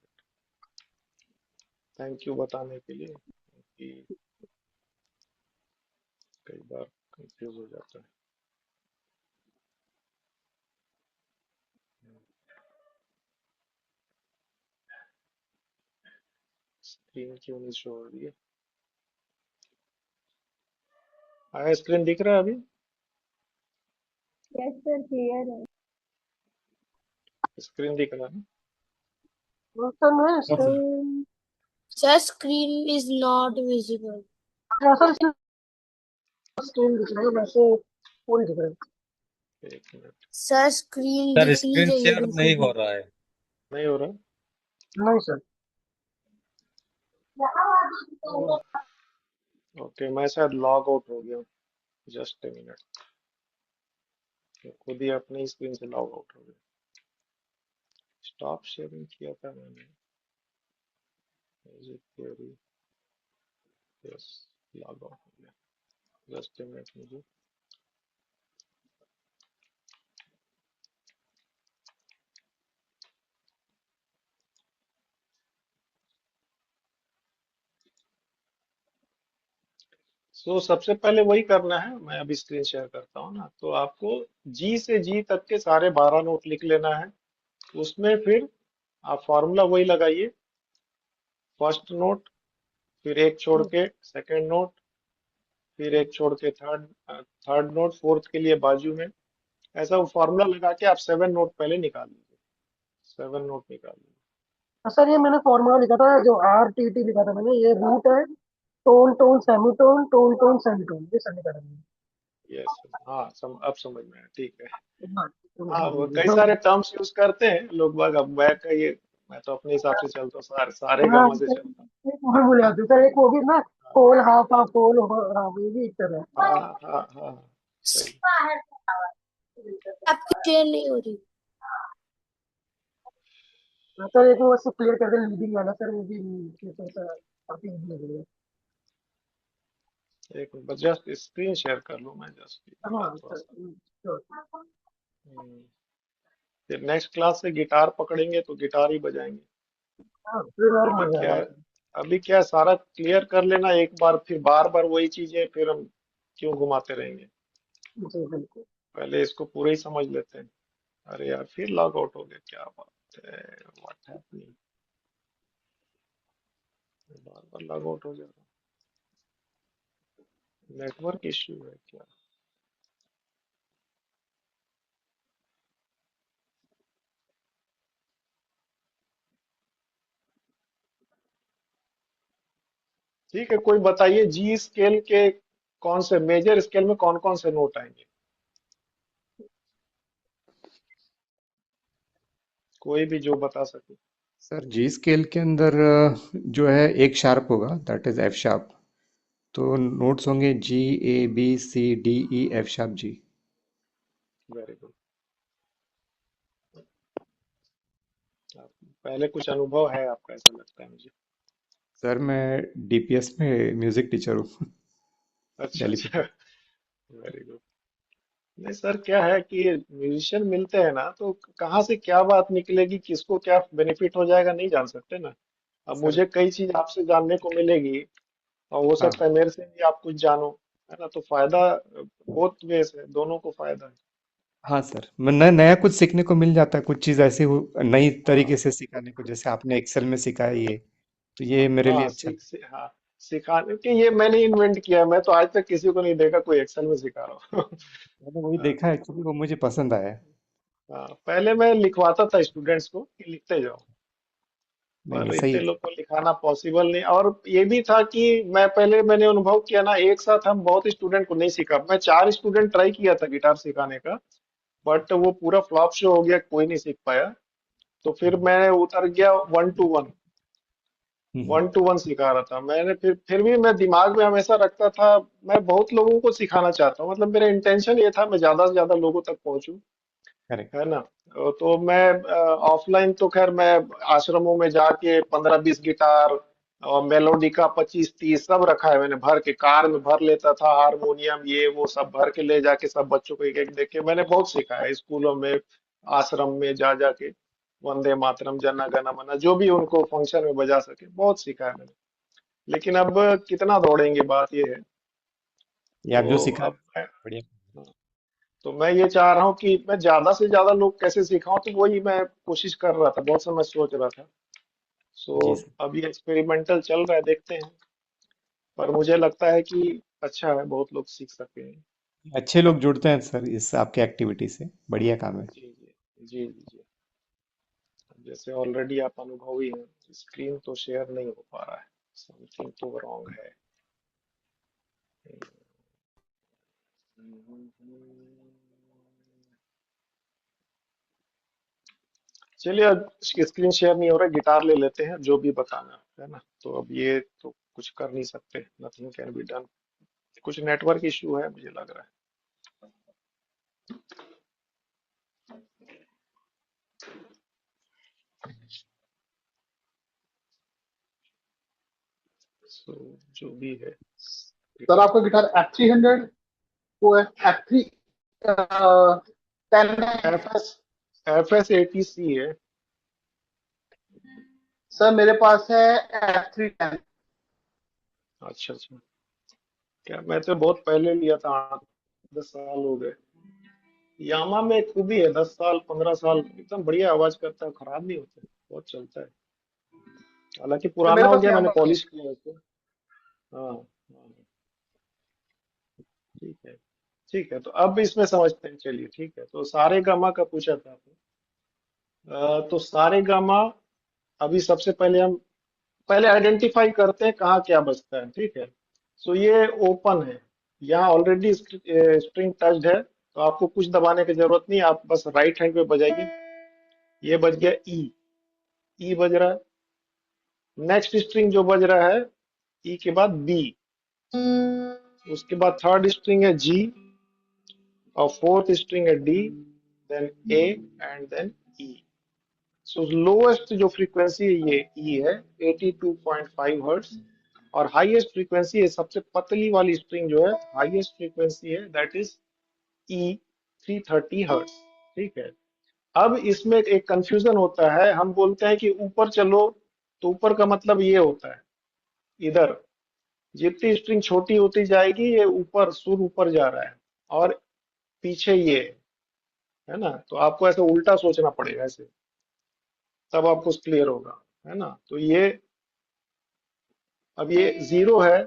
thank you बताने के लिए कि कई बार कंफ्यूज हो जाता है। स्क्रीन क्यों नहीं शो हो रही है, आया स्क्रीन दिख रहा है अभी, यस सर, क्लियर है। स्क्रीन दिख रहा है। तो सर मैं हाँ sir. Screen, Sir, screen is not visible. हाँ सर स्क्रीन दिख रहा है वैसे, पूरी दिख रहा है। एक मिनट, Sir, screen सर दिख नहीं स्क्रीन रही है शेयर बिल्कुल नहीं भी। हो रहा है। नहीं हो रहा। नहीं सर। ओके मैं शायद लॉग आउट हो गया, जस्ट ए मिनट, खुद ही अपनी स्क्रीन से लॉग आउट हो गया, स्टॉप शेयरिंग किया था मैंने, music theory, yes, log out हो गया, जस्ट ए मिनट मुझे। सो सबसे पहले वही करना है, मैं अभी स्क्रीन शेयर करता हूँ ना, तो आपको जी से जी तक के सारे 12 नोट लिख लेना है, उसमें फिर आप फॉर्मूला वही लगाइए, फर्स्ट नोट, फिर एक छोड़ के सेकंड नोट, फिर एक छोड़ के थर्ड थर्ड नोट, फोर्थ के लिए बाजू में, ऐसा वो फॉर्मूला लगा के आप 7 नोट पहले निकाल लीजिए, 7 नोट निकाल लीजिए। सर ये मैंने फॉर्मूला लिखा था, जो आर टी टी लिखा था मैंने, ये रूट है, tone tone semitone, tone tone semitone, ये सब लिखा था मैंने। यस, हाँ अब समझ में आया, ठीक है। हाँ हाँ वो कई हाँ सारे टर्म्स यूज करते हैं लोग बाग, अब मैं का ये, मैं तो अपने हिसाब से चलता हूँ, सारे हाँ, गामा से सर, चलता एक और भूल जाते सर, एक वो भी ना, होल हाफ हाफ होल, हाँ ये भी एक तरह हूँ। है। हाँ हाँ हाँ, सही। आपकी शेयर नहीं हो रही। हाँ, सर एक वो बस क्लियर कर दे लीडिंग वाला सर, वो भी थोड़ा सा काफी इजी लग रहा है। एक मिनट बस, जस्ट स्क्रीन शेयर कर लूँ मैं, जस्ट मैं हाँ थोड़ा सर सा। sure। हम्म, फिर नेक्स्ट क्लास से गिटार पकड़ेंगे तो गिटार ही बजाएंगे। हाँ फिर और अभी मजा क्या आएगा है, सर। अभी क्या है, सारा क्लियर कर लेना एक बार, फिर बार बार वही चीजें फिर हम क्यों घुमाते रहेंगे, जी बिल्कुल। पहले इसको पूरा ही समझ लेते हैं। अरे यार फिर लॉग आउट हो गया, क्या बात है, what happening, bar bar log out हो जा रहा है, नेटवर्क इश्यू है क्या। ठीक है, कोई बताइए जी स्केल के कौन से मेजर स्केल में कौन कौन से नोट आएंगे, कोई भी जो बता सके। सर जी स्केल के अंदर जो है एक शार्प होगा, दैट इज एफ शार्प। तो नोट्स होंगे GABCDEF#G। Very good. पहले कुछ अनुभव है आपका, ऐसा लगता है मुझे। सर मैं DPS में म्यूजिक टीचर हूँ। अच्छा दिल्ली अच्छा। पे। Very good. नहीं सर, क्या है कि म्यूजिशियन मिलते हैं ना, तो कहाँ से क्या बात निकलेगी, किसको क्या बेनिफिट हो जाएगा, नहीं जान सकते ना। अब सर मुझे कई चीज आपसे जानने को मिलेगी, और हो हाँ सकता है मेरे से भी आप कुछ जानो, है ना। तो फायदा बहुत वेस है, दोनों को फायदा है। हाँ सर, मैं नया कुछ सीखने को मिल जाता है, कुछ चीज़ ऐसे हो नई हाँ तरीके से सिखाने को, जैसे आपने एक्सेल में सिखाया ये, तो ये मेरे लिए हाँ, अच्छा हाँ, सिखाने के ये मैंने इन्वेंट किया है, मैं तो आज तक किसी को नहीं देखा कोई एक्सेल में सिखा रहा हूँ। मैंने वही हाँ, देखा है, एक्चुअली वो मुझे पसंद आया है। हाँ, पहले मैं लिखवाता था स्टूडेंट्स को कि लिखते जाओ, नहीं नहीं, पर सही इतने है। लोग को लिखाना पॉसिबल नहीं। और ये भी था कि मैंने अनुभव किया ना, एक साथ हम बहुत स्टूडेंट को नहीं सिखा। मैं 4 स्टूडेंट ट्राई किया था गिटार सिखाने का, बट वो पूरा फ्लॉप शो हो गया, कोई नहीं सीख पाया। तो फिर मैं उतर गया 1 to 1, हम्म, 1 to 1 सिखा रहा था मैंने। फिर भी मैं दिमाग में हमेशा रखता था, मैं बहुत लोगों को सिखाना चाहता हूँ, मतलब मेरा इंटेंशन ये था मैं ज्यादा से ज्यादा लोगों तक पहुंचूं, करेक्ट। है ना। तो मैं ऑफलाइन तो खैर मैं आश्रमों में जाके 15-20 गिटार और मेलोडी का 25-30 सब रखा है मैंने, भर के कार में भर लेता था, हारमोनियम ये वो सब भर के ले जाके सब बच्चों को एक एक दे के मैंने बहुत सिखाया है, स्कूलों में, आश्रम में जा जाके वंदे मातरम, जना गण मन, जो भी उनको फंक्शन में बजा सके, बहुत सिखाया मैंने। लेकिन अब कितना दौड़ेंगे, बात ये है। ये आप जो तो सिखा रहे अब हैं, बढ़िया। तो मैं ये चाह रहा हूँ कि मैं ज्यादा से ज्यादा लोग कैसे सिखाऊं, तो वही मैं कोशिश कर रहा था, बहुत समय सोच रहा था। सो जी सर। अभी एक्सपेरिमेंटल चल रहा है, देखते हैं। पर मुझे लगता है कि अच्छा है, बहुत लोग सीख सकते हैं। अच्छे लोग जुड़ते हैं सर इस आपके एक्टिविटी से, बढ़िया काम है। जी जी जी जी जी। जैसे ऑलरेडी आप अनुभवी हैं, स्क्रीन तो शेयर नहीं हो पा रहा है, समथिंग तो रॉन्ग है। चलिए, अब स्क्रीन शेयर नहीं हो रहा, गिटार ले लेते हैं, जो भी बताना है ना। तो अब ये तो कुछ कर नहीं सकते, नथिंग कैन बी डन। कुछ नेटवर्क इशू है मुझे लग रहा है। जो भी है। सर आपका गिटार F300 वो है, F3 10 है। FS80C है। सर मेरे पास है F310। अच्छा अच्छा। क्या, मैं तो बहुत पहले लिया था, 10 साल हो गए। यामा में एक खूबी है, 10 साल 15 साल एकदम बढ़िया आवाज करता है, खराब नहीं होता है, बहुत चलता है। हालांकि तो पुराना मेरे हो पास गया, मैंने यामा है। पॉलिश किया है उसको। हाँ हाँ, ठीक है। ठीक है, तो अब इसमें समझते हैं, चलिए ठीक है। तो सारे गामा का पूछा था आपने। तो सारे गामा, अभी सबसे पहले हम पहले आइडेंटिफाई करते हैं कहाँ क्या बजता है, ठीक है। सो ये ओपन है, यहाँ ऑलरेडी स्ट्रिंग टच्ड है, तो आपको कुछ दबाने की जरूरत नहीं, आप बस राइट हैंड पे बजाइए। ये बज गया ई, ई बज रहा है। नेक्स्ट स्ट्रिंग जो बज रहा है, ई के बाद बी, उसके बाद थर्ड स्ट्रिंग है जी, और फोर्थ स्ट्रिंग है D, then A, and then E. So lowest जो फ्रीक्वेंसी है ये ई है, 82.5 हर्ट्ज। और हाईएस्ट फ्रीक्वेंसी है, सबसे पतली वाली स्ट्रिंग जो है, हाईएस्ट फ्रीक्वेंसी है, दैट इज ई, 330 हर्ट्ज। ठीक है। अब इसमें एक कंफ्यूजन होता है, हम बोलते हैं कि ऊपर चलो, तो ऊपर का मतलब ये होता है इधर, जितनी स्ट्रिंग छोटी होती जाएगी ये ऊपर, सुर ऊपर जा रहा है, और पीछे ये है ना। तो आपको ऐसे उल्टा सोचना पड़ेगा ऐसे, तब आपको क्लियर होगा, है ना। तो ये, अब ये जीरो है,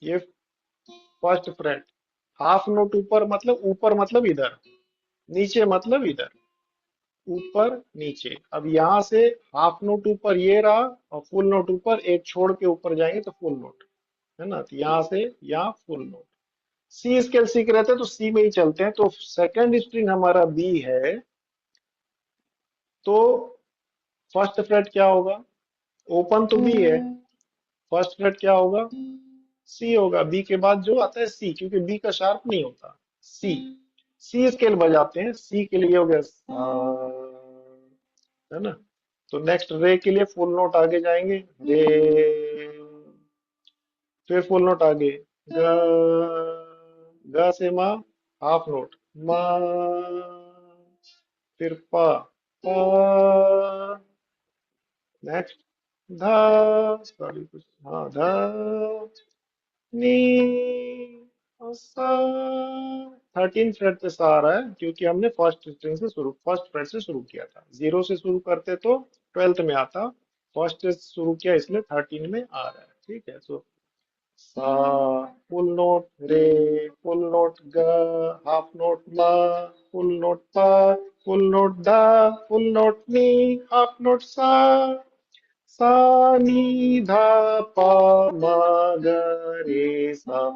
ये फर्स्ट फ्रेट, हाफ नोट ऊपर मतलब इधर, नीचे मतलब इधर, ऊपर नीचे। अब यहाँ से हाफ नोट ऊपर ये रहा, और फुल नोट ऊपर, एक छोड़ के ऊपर जाएंगे तो फुल नोट, है ना। तो यहाँ से यहाँ फुल नोट। सी स्केल सीख रहे थे तो सी में ही चलते हैं। तो सेकंड स्ट्रिंग हमारा बी है, तो फर्स्ट फ्रेट क्या होगा, ओपन तो बी है, फर्स्ट फ्रेट क्या होगा, सी होगा, बी के बाद जो आता है सी, क्योंकि बी का शार्प नहीं होता। सी, सी स्केल बजाते हैं, सी के लिए हो गया सा, है ना। तो नेक्स्ट रे के लिए फुल नोट आगे जाएंगे, रे, फिर फुल नोट आगे, ग, ग से मा, हाफ नोट, मा, फिर पा, पा, नेक्स्ट धा, सॉरी कुछ, हाँ धा, नी, और सा। 13 फ्रेट पे सा आ रहा है, क्योंकि हमने फर्स्ट फ्रेट से शुरू किया था। जीरो से शुरू करते तो 12th में आता, फर्स्ट से शुरू किया इसलिए 13 में आ रहा है। ठीक है, सो सा, फुल नोट रे, फुल नोट ग, हाफ नोट मा, फुल नोट पा, फुल नोट धा, फुल नोट नी, हाफ नोट सा, सा नी धा पा मा ग रे सा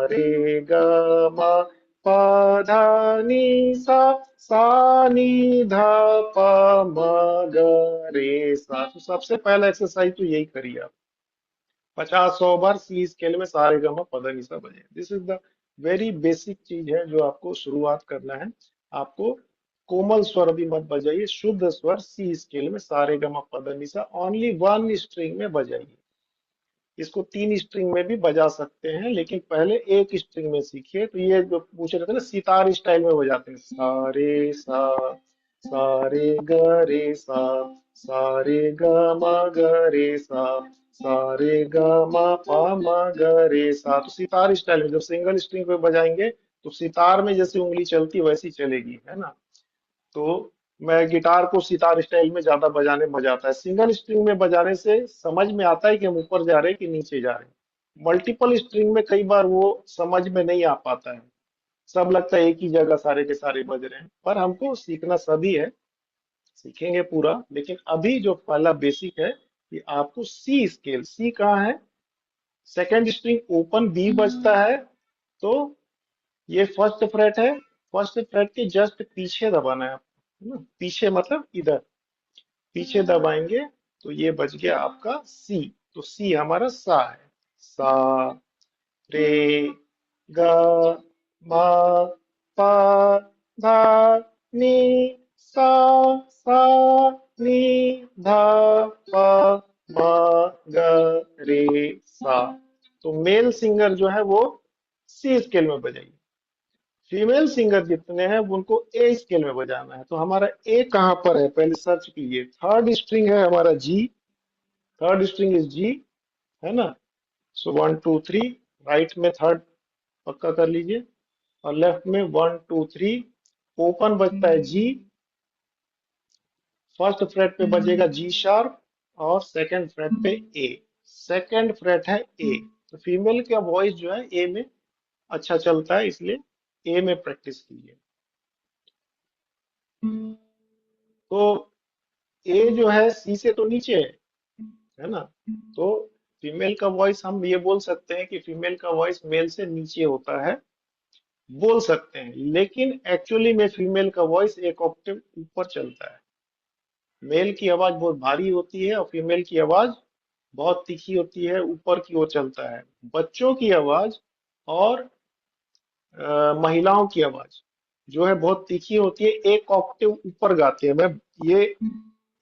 रे ग मा पा धा नी सा नी धा पा मा ग रे सा। तो सबसे पहला एक्सरसाइज तो यही करिए आप, 50-100 बार सी स्केल में सारे ग पद निशा बजे। This is the very basic चीज है जो आपको शुरुआत करना है। आपको कोमल स्वर भी मत बजाइए, शुद्ध स्वर सी स्केल में सारे ग पद निशा ओनली वन स्ट्रिंग में बजाइए। इसको 3 स्ट्रिंग में भी बजा सकते हैं, लेकिन पहले एक स्ट्रिंग में सीखिए। तो ये जो पूछ रहे थे ना, सितार स्टाइल में बजाते हैं, सा रे ग रे सा रे ग म ग रे सा रे ग म प म ग रे सा। तो सितार स्टाइल में जब सिंगल स्ट्रिंग पे बजाएंगे तो सितार में जैसे उंगली चलती वैसी चलेगी, है ना। तो मैं गिटार को सितार स्टाइल में ज्यादा बजाने मजा आता है। सिंगल स्ट्रिंग में बजाने से समझ में आता है कि हम ऊपर जा रहे हैं कि नीचे जा रहे हैं। मल्टीपल स्ट्रिंग में कई बार वो समझ में नहीं आ पाता है, सब लगता है एक ही जगह सारे के सारे बज रहे हैं। पर हमको सीखना सभी है, सीखेंगे पूरा। लेकिन अभी जो पहला बेसिक है कि आपको सी स्केल, सी कहाँ है, सेकंड स्ट्रिंग ओपन बी बजता है, तो ये फर्स्ट फ्रेट है, फर्स्ट फ्रेट के जस्ट पीछे दबाना है आपको, है ना? पीछे मतलब इधर, पीछे दबाएंगे तो ये बज गया आपका सी। तो सी हमारा सा है, सा रे ग मा पा धा नी सा, सा नी धा पा मा ग रे सा। तो मेल सिंगर जो है वो सी स्केल में बजाइए, फीमेल सिंगर जितने हैं उनको ए स्केल में बजाना है। तो हमारा ए कहाँ पर है, पहले सर्च कीजिए। थर्ड स्ट्रिंग है हमारा जी, थर्ड स्ट्रिंग इज जी, है ना। सो 1 2 3, राइट में थर्ड पक्का कर लीजिए, और लेफ्ट में 1 2 3। ओपन बजता है जी, फर्स्ट फ्रेट पे बजेगा जी शार्प, और सेकंड फ्रेट पे ए, सेकंड फ्रेट है ए। तो फीमेल का वॉइस जो है ए में अच्छा चलता है, इसलिए ए में प्रैक्टिस कीजिए। तो ए जो है सी से तो नीचे है ना। तो फीमेल का वॉइस हम ये बोल सकते हैं कि फीमेल का वॉइस मेल से नीचे होता है, बोल सकते हैं। लेकिन एक्चुअली में फीमेल का वॉइस एक ऑक्टेव ऊपर चलता है। मेल की आवाज बहुत भारी होती है और फीमेल की आवाज बहुत तीखी होती है, ऊपर की ओर चलता है। बच्चों की आवाज और महिलाओं की आवाज जो है बहुत तीखी होती है, एक ऑक्टेव ऊपर गाते हैं। मैं ये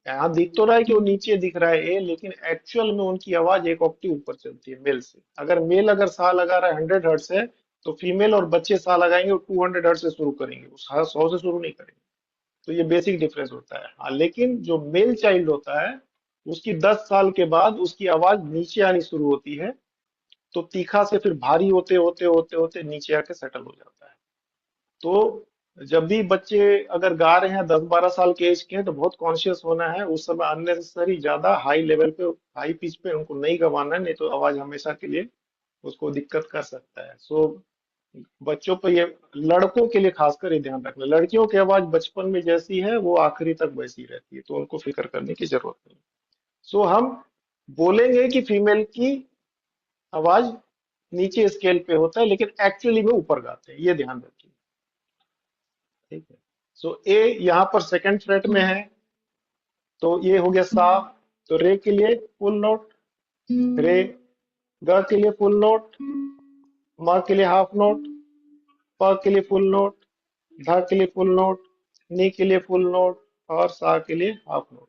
यहाँ दिख तो रहा है कि वो नीचे दिख रहा है ए, लेकिन एक्चुअल में उनकी आवाज एक ऑक्टेव ऊपर चलती है मेल से। अगर मेल अगर सा लगा रहा है 100 हर्ट्ज से, तो फीमेल और बच्चे सा लगाएंगे वो 200 हर्ट्ज से शुरू करेंगे, वो 100 से शुरू नहीं करेंगे। तो ये बेसिक डिफरेंस होता है। हाँ, लेकिन जो मेल चाइल्ड होता है उसकी 10 साल के बाद उसकी आवाज नीचे आनी शुरू होती है, तो तीखा से फिर भारी होते होते होते होते नीचे आके सेटल हो जाता है। तो जब भी बच्चे अगर गा रहे हैं 10-12 साल के एज के हैं, तो बहुत कॉन्शियस होना है। उस समय अननेसेसरी ज्यादा हाई लेवल पे, हाई पिच पे उनको नहीं गवाना है, नहीं तो आवाज हमेशा के लिए उसको दिक्कत कर सकता है। सो बच्चों पर ये, लड़कों के लिए खासकर ये ध्यान रखना, लड़कियों की आवाज बचपन में जैसी है वो आखिरी तक वैसी रहती है, तो उनको फिक्र करने की जरूरत नहीं। सो हम बोलेंगे कि फीमेल की आवाज नीचे स्केल पे होता है, लेकिन एक्चुअली में ऊपर गाते हैं, ये ध्यान रखिए। ठीक है। सो ए यहाँ पर सेकंड फ्रेट में है, तो ये हो गया सा। तो रे के लिए फुल नोट रे, ग के लिए फुल नोट, म के लिए हाफ नोट, प के लिए फुल नोट, ध के लिए फुल नोट, नी के लिए फुल नोट और सा के लिए हाफ नोट।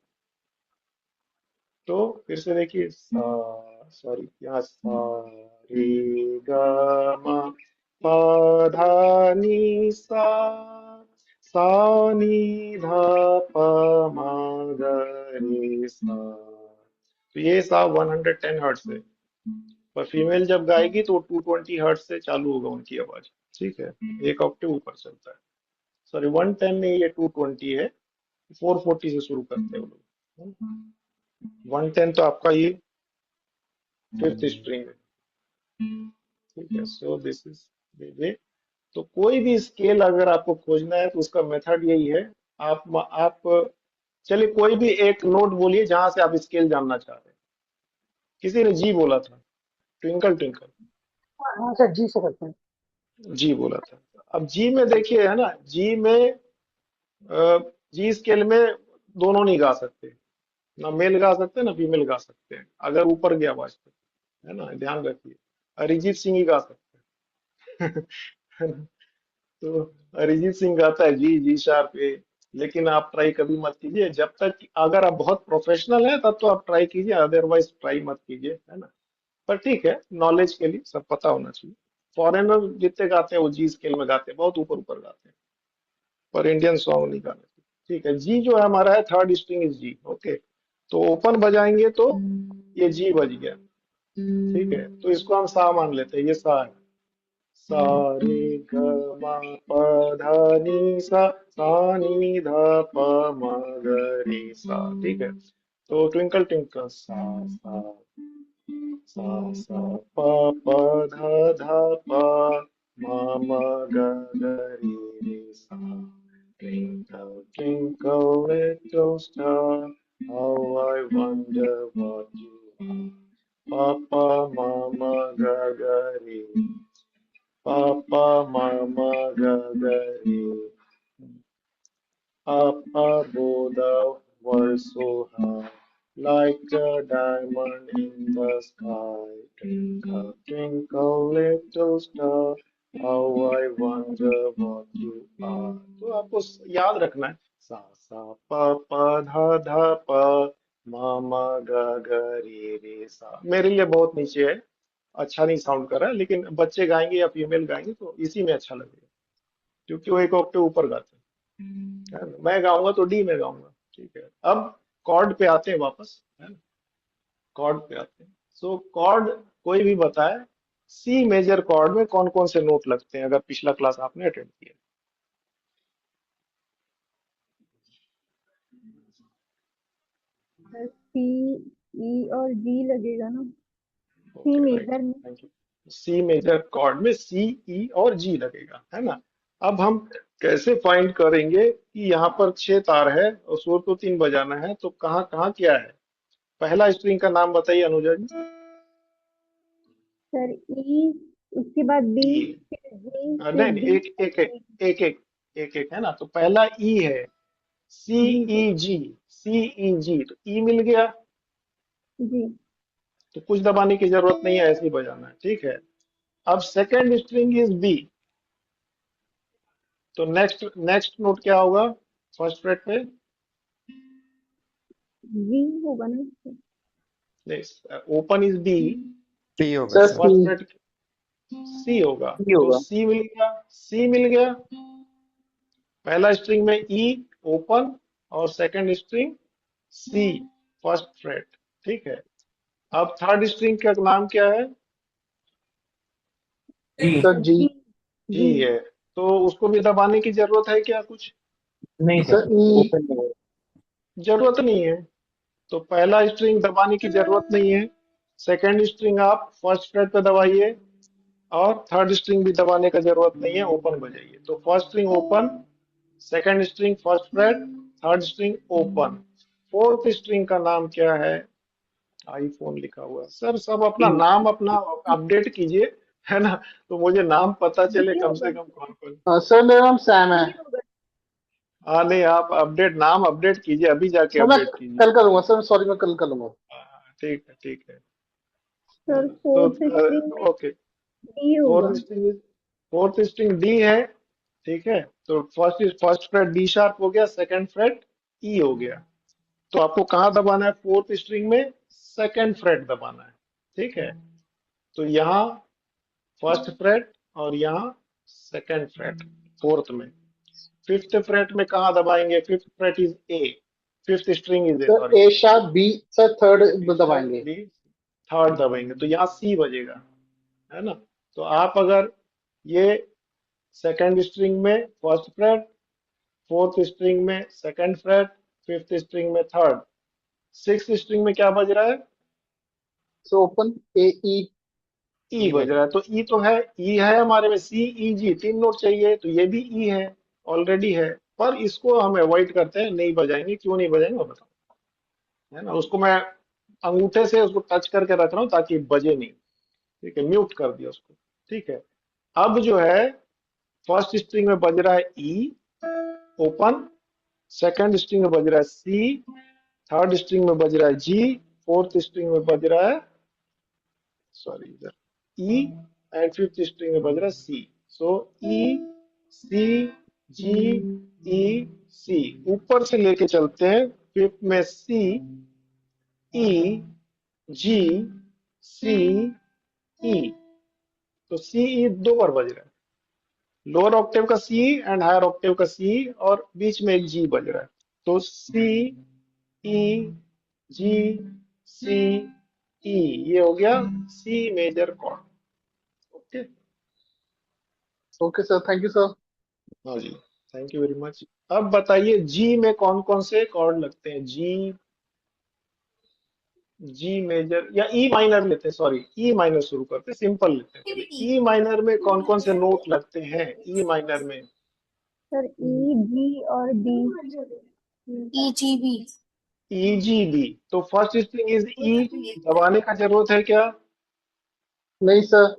तो फिर से देखिए, सा, सॉरी यहाँ सा रे ग म प ध नि सा, सा नी ध प म ग रे सा। तो ये सा 110 हर्ट्ज है, पर फीमेल जब गाएगी तो 220 हर्ट्ज से चालू होगा उनकी आवाज। ठीक है, एक ऑक्टेव ऊपर चलता है। सॉरी 110 नहीं, ये 220 है, 440 से शुरू करते हैं वो लोग। 110 तो आपका ये फिफ्थ स्ट्रिंग है। ठीक है, सो दिस इज वे। तो कोई भी स्केल अगर आपको खोजना है तो उसका मेथड यही है। आप चलिए कोई भी एक नोट बोलिए जहां से आप स्केल जानना चाह रहे हैं। किसी ने जी बोला था, ट्विंकल ट्विंकल, हाँ सर, जी से करते हैं। जी बोला था। अब जी में देखिए, है ना, जी में जी स्केल में दोनों नहीं गा सकते, ना मेल गा सकते ना फीमेल गा सकते हैं अगर ऊपर गया आवाज तो, है ना, ध्यान रखिए। अरिजीत सिंह ही गा सकते हैं। है ना? तो अरिजीत सिंह गाता है जी जी शार्प ए। लेकिन आप ट्राई कभी मत कीजिए, जब तक अगर आप बहुत प्रोफेशनल हैं तब तो आप ट्राई कीजिए, अदरवाइज ट्राई मत कीजिए, है ना। पर ठीक है, नॉलेज के लिए सब पता होना चाहिए। फॉरेनर जितने गाते हैं वो जी स्केल में गाते हैं, बहुत ऊपर ऊपर गाते हैं, पर इंडियन सॉन्ग नहीं गाने चाहिए। ठीक है, जी जो है हमारा है third string is G. Okay, तो ओपन बजाएंगे तो ये जी बज गया। ठीक है, तो इसको हम सा मान लेते हैं, ये सा है। सा रे ग म प ध नि सा, सा नि ध प म ग रे सा। ठीक है, तो ट्विंकल ट्विंकल सा सा, सा सा प प ध ध प म म ग ग रे रे सा। Twinkle, twinkle, little star, how I wonder what you are. Papa, Mama, Gagari. Papa, Mama, Gagari. Up above the world so high, like a diamond in the sky. Twinkle, twinkle, little star, how I wonder what you are. तो आपको याद रखना है, सा सा प प ध ध प म म ग ग रे रे सा। मेरे लिए बहुत नीचे है, अच्छा नहीं साउंड कर रहा है, लेकिन बच्चे गाएंगे या फीमेल गाएंगे तो इसी में अच्छा लगेगा, क्योंकि वो एक ऑक्टेव ऊपर गाते हैं। है ना? मैं गाऊंगा तो डी में गाऊंगा। ठीक है, अब कॉर्ड पे आते हैं वापस, है ना, कॉर्ड पे आते हैं। सो कॉर्ड कोई भी बताए, सी मेजर कॉर्ड में कौन कौन से नोट लगते हैं, अगर पिछला क्लास आपने अटेंड किया। सी, ई और जी लगेगा ना, सी ओके, राइट, मेजर में। Thank you. C major chord में सी, ई और जी लगेगा, है ना। अब हम कैसे फाइंड करेंगे कि यहाँ पर 6 तार है और सुर तो 3 बजाना है, तो कहाँ कहाँ क्या है। पहला स्ट्रिंग का नाम बताइए अनुजा जी। सर ई, उसके बाद बी, ई, फिर जी, फिर नहीं नहीं, डी, एक एक एक एक एक एक एक, है ना। तो पहला ई है, सी जी सर, ई जी, सी ई जी, तो ई मिल गया, जी तो कुछ दबाने की जरूरत नहीं है, ऐसे ही बजाना है। ठीक है, अब सेकंड स्ट्रिंग इज बी, तो नेक्स्ट नेक्स्ट नोट क्या होगा फर्स्ट फ्रेट पे। जी होगा ना सर? ओपन इज बी, सी होगा सर सर। फर्स्ट सी, फ्रेट सी होगा, सी तो होगा। सी मिल गया, सी मिल गया। पहला स्ट्रिंग में ई ओपन और सेकंड स्ट्रिंग सी फर्स्ट फ्रेट। ठीक है, अब थर्ड स्ट्रिंग का नाम क्या है, सर जी। जी, जी जी है, तो उसको भी दबाने की जरूरत है क्या कुछ, नहीं सर, ई। जरूरत नहीं है। तो पहला स्ट्रिंग दबाने की जरूरत नहीं है, सेकंड स्ट्रिंग आप फर्स्ट फ्रेट पे दबाइए और थर्ड स्ट्रिंग भी दबाने का जरूरत नहीं है, ओपन बजाइए। तो first string open, second string first freight, third string open. Fourth string का नाम क्या है, आईफोन लिखा हुआ है सर, सब अपना नाम अपना अपडेट कीजिए, है ना, तो मुझे नाम पता चले डी कम होगा, से कम कौन कौन। सर मेरा नाम सैम है। डी होगा। हाँ नहीं, आप अपडेट, नाम अपडेट कीजिए, अभी जाके सर मैं अपडेट कीजिए। कल करूंगा सर, सॉरी मैं कल करूंगा। ठीक है, ठीक है। सर तो फोर्थ स्ट्रिंग में ओके, डी होगा। फोर्थ स्ट्रिंग डी है, ठीक है। तो फर्स्ट फ्रेट डी शार्प हो गया, सेकंड फ्रेट ई हो गया। तो आपको कहाँ दबाना है फोर्थ स्ट्रिंग में? सेकंड फ्रेट दबाना है, ठीक है। तो यहाँ फर्स्ट फ्रेट और यहाँ सेकंड फ्रेट फोर्थ में। फिफ्थ फ्रेट में कहाँ दबाएंगे? Fifth fret is A, fifth string is A, sir sorry. A sharp B, sir third B sharp दबाएंगे। डी, थर्ड दबाएंगे तो यहाँ सी बजेगा, है ना। तो आप अगर ये सेकंड स्ट्रिंग में फर्स्ट फ्रेट, फोर्थ स्ट्रिंग में सेकंड फ्रेट, फिफ्थ स्ट्रिंग में थर्ड, सिक्स स्ट्रिंग में क्या बज रहा है? सो ओपन ए ई ई बज रहा है। तो ई तो है, ई है हमारे में, सी ई जी तीन नोट चाहिए, तो ये भी ई है, ऑलरेडी है। पर इसको हम अवॉइड करते हैं, नहीं बजाएंगे। क्यों नहीं बजाएंगे वो बताओ, है ना। उसको मैं अंगूठे से उसको टच करके रख रहा हूँ ताकि बजे नहीं, ठीक है। म्यूट कर दिया उसको, ठीक है। अब जो है फर्स्ट स्ट्रिंग में बज रहा है ई ओपन, सेकंड स्ट्रिंग में बज रहा है सी, थर्ड स्ट्रिंग में बज रहा है जी, फोर्थ स्ट्रिंग में बज रहा है, सॉरी इधर, ई, एंड फिफ्थ स्ट्रिंग में बज रहा है सी। सो ई सी जी ई सी, ऊपर से लेके चलते हैं। फिफ्थ में सी ई जी सी ई, तो सी ई दो बार बज रहा है। लोअर ऑक्टेव का सी एंड हायर ऑक्टेव का सी, और बीच में एक जी बज रहा है। तो सी ई जी सी ई, ये हो गया C major chord. Okay, okay sir, thank you sir. हाँ जी, थैंक यू वेरी मच। अब बताइए जी में कौन कौन से कॉर्ड लगते हैं? जी, जी मेजर या ई माइनर लेते हैं, सॉरी ई माइनर शुरू करते हैं, सिंपल लेते हैं पहले। ई माइनर में कौन कौन से नोट लगते हैं ई माइनर में? सर ई जी और डी। EGB. ई जी बी। तो फर्स्ट स्ट्रिंग इज ई, दबाने का जरूरत है क्या? नहीं सर।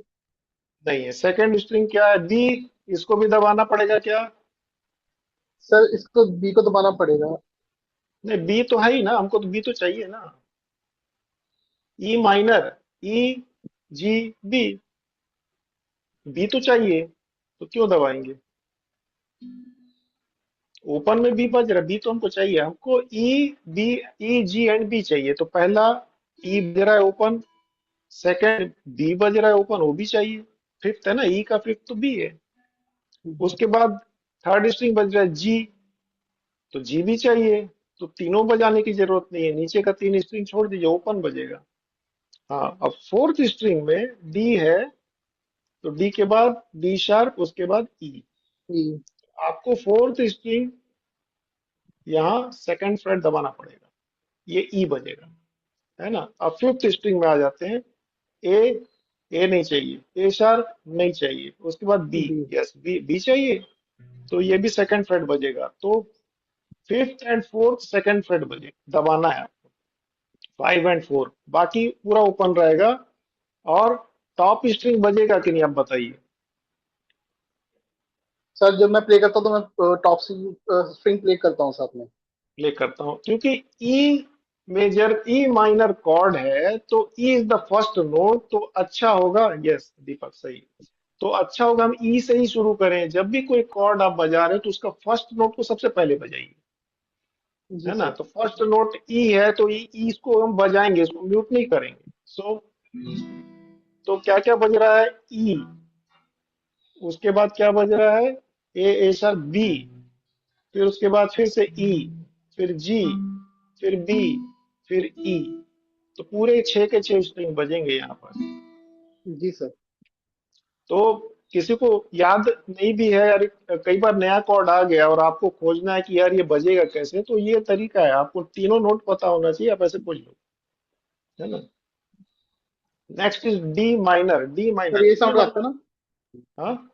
नहीं है। सेकंड स्ट्रिंग क्या है? बी, इसको भी दबाना पड़ेगा क्या? सर इसको बी को दबाना पड़ेगा। नहीं, बी तो है ही ना, हमको तो बी तो चाहिए ना। ई माइनर, ई जी बी, बी तो चाहिए, तो क्यों दबाएंगे? ओपन में बी बज रहा, बी तो हमको चाहिए, हमको E B, E G and B चाहिए। तो पहला ई बज रहा है ओपन, सेकंड बी बज रहा है ओपन, वो भी चाहिए। फिफ्थ है ना, ई का फिफ्थ तो बी है। उसके बाद थर्ड स्ट्रिंग बज रहा है जी, तो जी भी चाहिए। तो तीनों बजाने की जरूरत नहीं है, नीचे का तीन स्ट्रिंग छोड़ दीजिए, ओपन बजेगा। हाँ, अब फोर्थ स्ट्रिंग में डी है, तो डी के बाद डी शार्प, उसके बाद ई। ई। आपको फोर्थ स्ट्रिंग यहाँ सेकंड फ्रेट दबाना पड़ेगा, ये ई बजेगा, है ना। अब फिफ्थ स्ट्रिंग में आ जाते हैं। ए, ए नहीं चाहिए, ए शार्प नहीं चाहिए, उसके बाद B, B. Yes B, B चाहिए, तो ये भी सेकंड फ्रेट बजेगा। तो fifth and fourth second fret बजे दबाना है आपको, फाइव एंड फोर, बाकी पूरा ओपन रहेगा। और टॉप स्ट्रिंग बजेगा कि नहीं, आप बताइए। सर जब मैं प्ले करता हूँ तो मैं टॉप स्ट्रिंग प्ले करता हूँ साथ में। प्ले करता हूं, क्योंकि E major, E minor chord है, तो E is the first note, तो अच्छा होगा। यस दीपक, सही। तो अच्छा होगा हम ई से ही शुरू करें। जब भी कोई कॉर्ड आप बजा रहे हो तो उसका फर्स्ट नोट को सबसे पहले बजाइए, जी है ना। सर। तो फर्स्ट नोट ई है, तो ई, इसको हम बजाएंगे, इसको म्यूट नहीं करेंगे। सो तो क्या क्या बज रहा है? ई, उसके बाद क्या बज रहा है? ए शार्प बी, फिर उसके बाद फिर से ई, फिर जी, फिर बी, फिर ई। तो पूरे छह के छह स्ट्रिंग बजेंगे यहाँ पर। जी सर। तो किसी को याद नहीं भी है यार, कई बार नया कॉर्ड आ गया और आपको खोजना है कि यार ये बजेगा कैसे, तो ये तरीका है, आपको तीनों नोट पता होना चाहिए, आप ऐसे खोज लो, है ना। Next is D minor. D sir minor, ये डी साउंड आता है माइनर, ना। हाँ,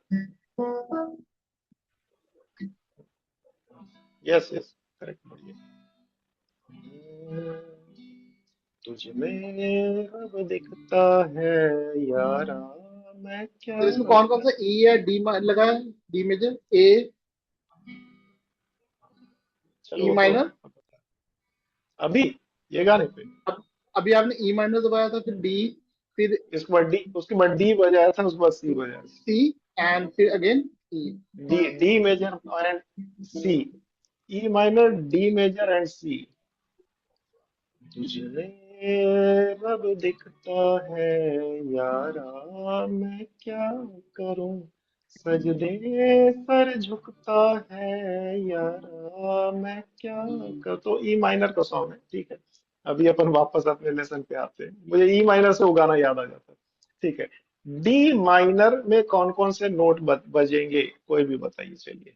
यस यस, करेक्ट, बढ़िया। तुझ में अब दिखता है यारा, मैं क्या सर इसमें कौन कौन सा ई या डी लगा है? डी मेजर, ए, चलो ई वो तो माइनर। अभी ये गाने पे। अब अभी आपने ई माइनर दबाया था, फिर डी, फिर इसके बाद डी, उसके बाद डी बजाया था, उसके बाद सी बजाया था। सी एंड फिर again E. D, D major and C, E minor, D major and C. तुझे रब दिखता है यारा, मैं क्या करूं, सजदे सर झुकता है यारा, मैं क्या कर। तो ई माइनर का सॉन्ग है, ठीक है। अभी अपन वापस अपने लेसन पे आते हैं, मुझे ई माइनर से वो गाना याद आ जाता है। ठीक है, डी माइनर में कौन कौन से नोट बजेंगे, कोई भी बताइए। चलिए,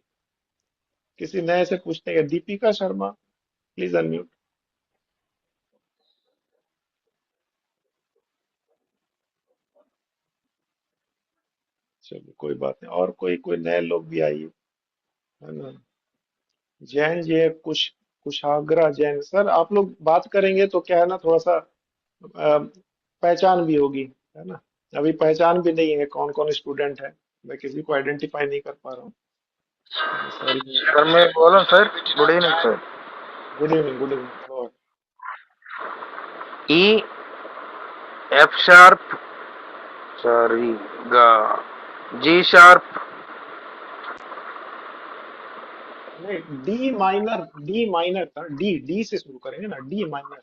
किसी नए से पूछते हैं। Deepika Sharma, please unmute. चलिए, कोई बात नहीं, और कोई कोई नए लोग भी आइए, है ना। जैन जी, कुशाग्रा जैन सर, आप लोग बात करेंगे तो क्या है ना, थोड़ा सा पहचान भी होगी, है ना। अभी पहचान भी नहीं है कौन कौन स्टूडेंट है, मैं किसी को आइडेंटिफाई नहीं कर पा रहा हूँ। सॉरी। सर मैं बोला sir, good evening sir. Good evening, good evening. E F sharp, sorry, गा जी शार्प। नहीं, डी माइनर, डी माइनर था, डी, डी से शुरू करेंगे ना, डी माइनर।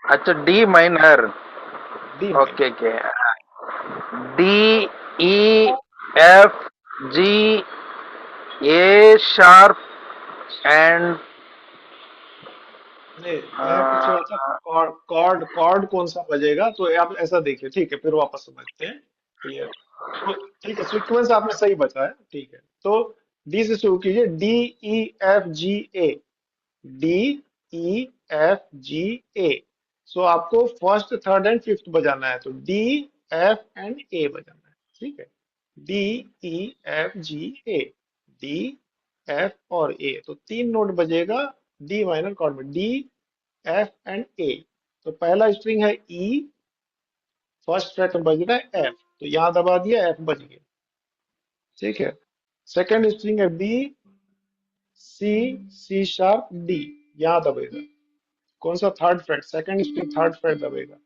अच्छा D minor, D okay minor. Okay. D E F G A sharp and नहीं, मैं पूछ रहा था कॉर्ड, कॉर्ड कॉर्ड कौन सा बजेगा, तो आप ऐसा देखिए, ठीक है, फिर वापस समझते हैं। क्लियर। तो ठीक है, सीक्वेंस आपने सही बताया, ठीक है। तो डी से शुरू कीजिए, डी ई एफ जी ए, डी ई एफ जी ए। सो आपको फर्स्ट, थर्ड एंड फिफ्थ बजाना है, तो डी एफ एंड ए बजाना है, ठीक है। डी ई एफ जी ए, डी एफ और ए, तो तीन नोट बजेगा डी माइनर कॉर्ड में, डी एफ एंड ए। तो पहला स्ट्रिंग है ई, फर्स्ट फ्रेट में बज रहा है एफ, तो यहां दबा दिया, एफ बज गया, ठीक है। सेकंड स्ट्रिंग है B, C, C sharp D, यहां दबेगा। कौन सा, third fret, second string third fret दबेगा।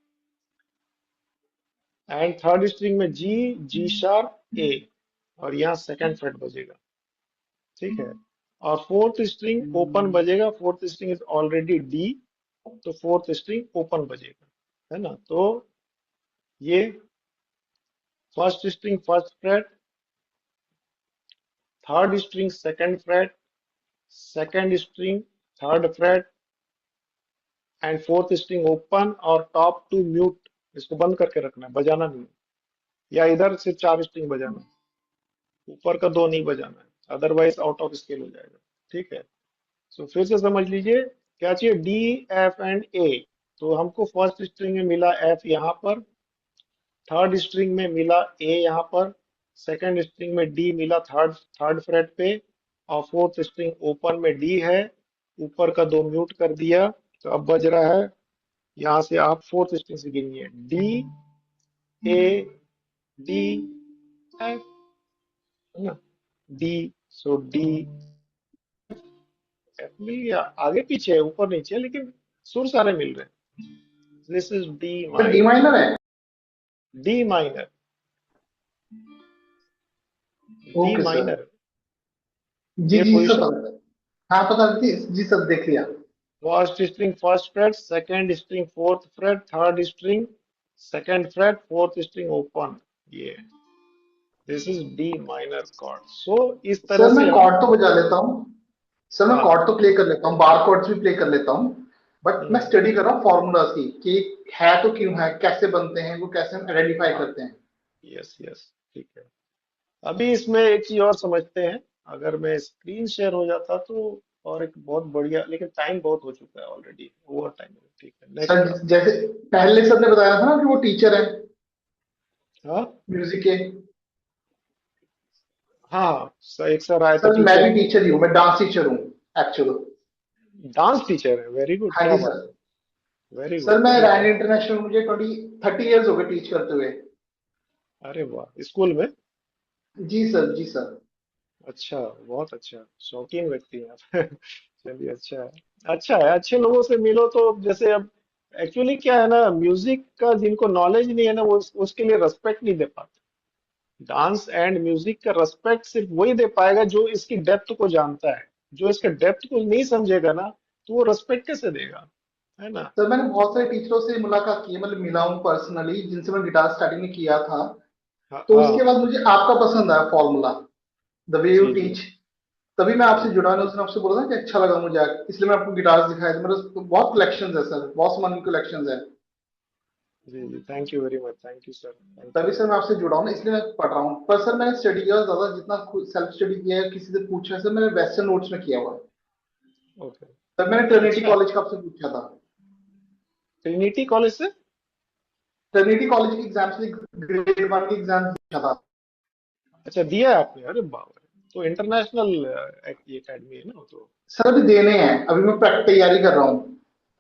एंड थर्ड स्ट्रिंग में जी, जी शार्प ए, और यहाँ सेकंड फ्रेट बजेगा, ठीक है। और फोर्थ स्ट्रिंग ओपन बजेगा, fourth string is already D, तो फोर्थ स्ट्रिंग ओपन बजेगा, है ना। तो ये first string first freight, third string second freight, second string third freight, and fourth string open, और टॉप टू म्यूट, इसको बंद करके रखना है, बजाना नहीं है। या इधर से चार स्ट्रिंग बजाना है, ऊपर का दो नहीं बजाना है, अदरवाइज आउट ऑफ स्केल हो जाएगा, ठीक है। सो फिर से समझ लीजिए, क्या चाहिए, डी एफ एंड ए। तो हमको फर्स्ट स्ट्रिंग में मिला एफ यहाँ पर, थर्ड स्ट्रिंग में मिला ए यहाँ पर, सेकंड स्ट्रिंग में डी मिला थर्ड थर्ड फ्रेट पे, और फोर्थ स्ट्रिंग ओपन में डी है, ऊपर का दो म्यूट कर दिया, तो अब बज रहा है। यहाँ से आप फोर्थ स्ट्रिंग से गिनिए, डी ए डी एफ, है ना, डी। सो डी एफ मिल गया, आगे पीछे है, ऊपर नीचे, लेकिन सुर सारे मिल रहे हैं। This is D sir D minor, minor है। D minor, D okay sir. Minor. जी ये जी सर पोजीशन, पता है। हाँ पता थी जी सर, देख लिया। First string first fret, second string fourth fret, third string second fret, fourth string open, ये this is D minor chord. So इस तरह सर मैं से हम, कॉर्ड तो बजा लेता हूँ, सर मैं हाँ, कॉर्ड तो प्ले कर लेता हूँ, बार कॉर्ड्स भी प्ले कर लेता हूँ, बट मैं स्टडी कर रहा हूँ फॉर्मूलाज की कि है तो क्यों है, कैसे बनते हैं, वो कैसे हम आइडेंटिफाई हाँ, करते हैं। यस यस, ठीक है। अभी इसमें एक चीज और समझते हैं, अगर मैं स्क्रीन शेयर हो जाता तो, और एक बहुत बढ़िया, लेकिन टाइम बहुत हो चुका है ऑलरेडी, ओवर टाइम, ठीक है, नेक्स्ट सर क्लास। जैसे पहले सर ने बताया था ना कि वो टीचर है हाँ म्यूजिक के। हाँ, एक सर आए थे, सर मैं टीचर, भी टीचर ही हूँ, मैं डांस टीचर हूँ एक्चुअली। डांस टीचर है, वेरी गुड, हाँ क्या जी बात सर। है, वेरी गुड, सर मैं वेरी रैन गुड। इंटरनेशनल, मुझे 30 ईयर्स हो गए टीच करते हुए। अरे वाह, स्कूल में। जी सर, जी सर। अच्छा, बहुत अच्छा, शौकीन व्यक्ति हैं आप। चलिए, अच्छा है, अच्छा है, अच्छे लोगों से मिलो, तो जैसे अब एक्चुअली क्या है ना, म्यूजिक का जिनको नॉलेज नहीं है ना, वो उसके लिए रेस्पेक्ट नहीं दे पाते। डांस एंड म्यूजिक का रेस्पेक्ट सिर्फ वही दे पाएगा जो इसकी डेप्थ को जानता है। जो इसके डेप्थ को नहीं समझेगा ना, तो वो रेस्पेक्ट कैसे देगा, है ना। सर मैंने बहुत सारे टीचरों से मुलाकात की है, मतलब मिला हूँ पर्सनली, जिनसे मैं गिटार स्टार्टिंग में किया था। हाँ तो उसके हाँ। बाद मुझे आपका पसंद आया फॉर्मूला, द वे यू जी जी। टीच। तभी मैं आपसे जी जुड़ा, उसने आपसे बोला था कि अच्छा लगा मुझे, इसलिए मैं आपको गिटार दिखाया था। मेरे तो बहुत कलेक्शन है सर, बहुत सामान कलेक्शन है। जी जी, thank you very much, thank you sir, thank you. तभी सर मैं आपसे जुड़ा हूँ ना, इसलिए मैं पढ़ रहा हूँ। पर सर मैंने स्टडी किया ज्यादा, जितना सेल्फ स्टडी किया है, किसी से पूछा है सर, मैंने वेस्टर्न नोट्स में किया हुआ है। ओके। सर मैंने ट्रिनिटी अच्छा, कॉलेज का आपसे पूछा था। ट्रिनिटी कॉलेज से? ट्रिनिटी कॉलेज के एग्जाम से ग्रेड 1 के एग्जाम पूछा था। अच्छा, दिया है आपने? अरे बाप रे, तो इंटरनेशनल ये एकेडमी है ना वो तो। सर अभी देने हैं, अभी मैं तैयारी कर रहा हूँ।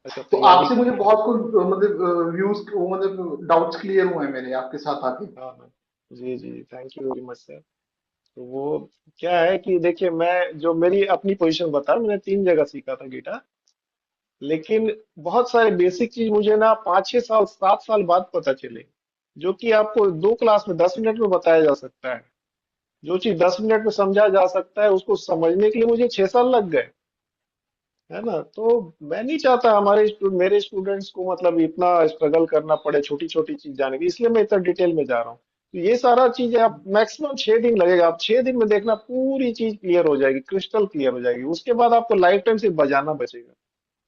अच्छा, तो तैयारी आपसे कर मुझे रहे हैं। बहुत कुछ मतलब व्यूज, मतलब डाउट्स क्लियर हुए हैं मेरे आपके साथ आके। हाँ हाँ। जी जी, thank you very much sir. तो वो क्या है कि देखिए, मैं जो मेरी अपनी पोजीशन बता, मैंने 3 जगह सीखा था गिटार। लेकिन बहुत सारे बेसिक चीज मुझे ना 5 6 साल 7 साल बाद पता चले, जो कि आपको 2 क्लास में 10 मिनट में बताया जा सकता है। जो चीज 10 मिनट में समझा जा सकता है, उसको समझने के लिए मुझे 6 साल लग गए, है ना। तो मैं नहीं चाहता मेरे स्टूडेंट्स को मतलब इतना स्ट्रगल करना पड़े छोटी छोटी चीज जाने की, इसलिए मैं इतना डिटेल में जा रहा हूँ। तो ये सारा चीज आप मैक्सिमम 6 दिन लगेगा, आप 6 दिन में देखना पूरी चीज क्लियर हो जाएगी, क्रिस्टल क्लियर हो जाएगी। उसके बाद आपको लाइफ टाइम सिर्फ बजाना बचेगा,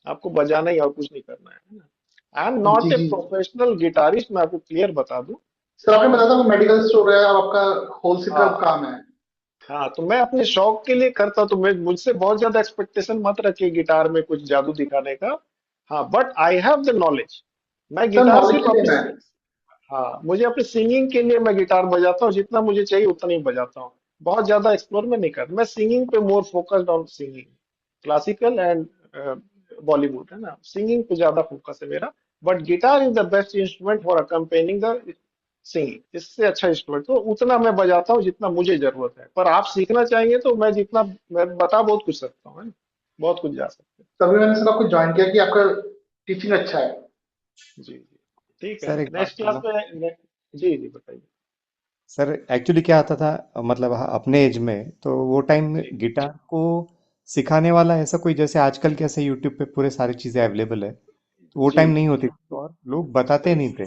आपको बजाना ही और कुछ नहीं करना है ना। आई एम जी नॉट ए जी। प्रोफेशनल गिटारिस्ट, मैं आपको क्लियर बता दूं। सर आपने बताया था मेडिकल स्टोर है और आपका होलसेल का हाँ काम है। हाँ, तो मैं अपने शौक के लिए करता, तो मैं मुझसे बहुत ज्यादा एक्सपेक्टेशन मत रखिए गिटार में कुछ जादू दिखाने का। हाँ, but I have the knowledge. मैं सर गिटार नॉलेज सिर्फ के लिए अपनी मैं। हाँ, मुझे अपनी सिंगिंग के लिए मैं गिटार बजाता हूँ, जितना मुझे चाहिए उतना ही बजाता हूँ। बहुत ज्यादा एक्सप्लोर में नहीं करता, मैं सिंगिंग पे more focused on singing, classical and Bollywood, है ना। सिंगिंग पे ज्यादा फोकस है मेरा। But guitar is the best instrument for accompanying the singing. इससे अच्छा इंस्ट्रूमेंट तो उतना मैं बजाता हूँ जितना मुझे जरूरत है। पर आप सीखना चाहेंगे तो मैं बता बहुत कुछ सकता हूँ, है ना? बहुत कुछ जा सकते तभी मैंने सर आपको ज्वाइन किया कि आपका टीचिंग अच्छा है। हैं। जी जी, ठीक है। सर एक बात नेक्स्ट क्लास बोलो। में जी जी बताइए। सर एक्चुअली क्या आता था, मतलब अपने एज में तो वो टाइम जी गिटार को सिखाने वाला ऐसा कोई, जैसे आजकल कैसे यूट्यूब पे पूरे सारी चीज़ें अवेलेबल है, तो वो जी टाइम जी नहीं होती जी, थी और लोग बताते सही। नहीं थे।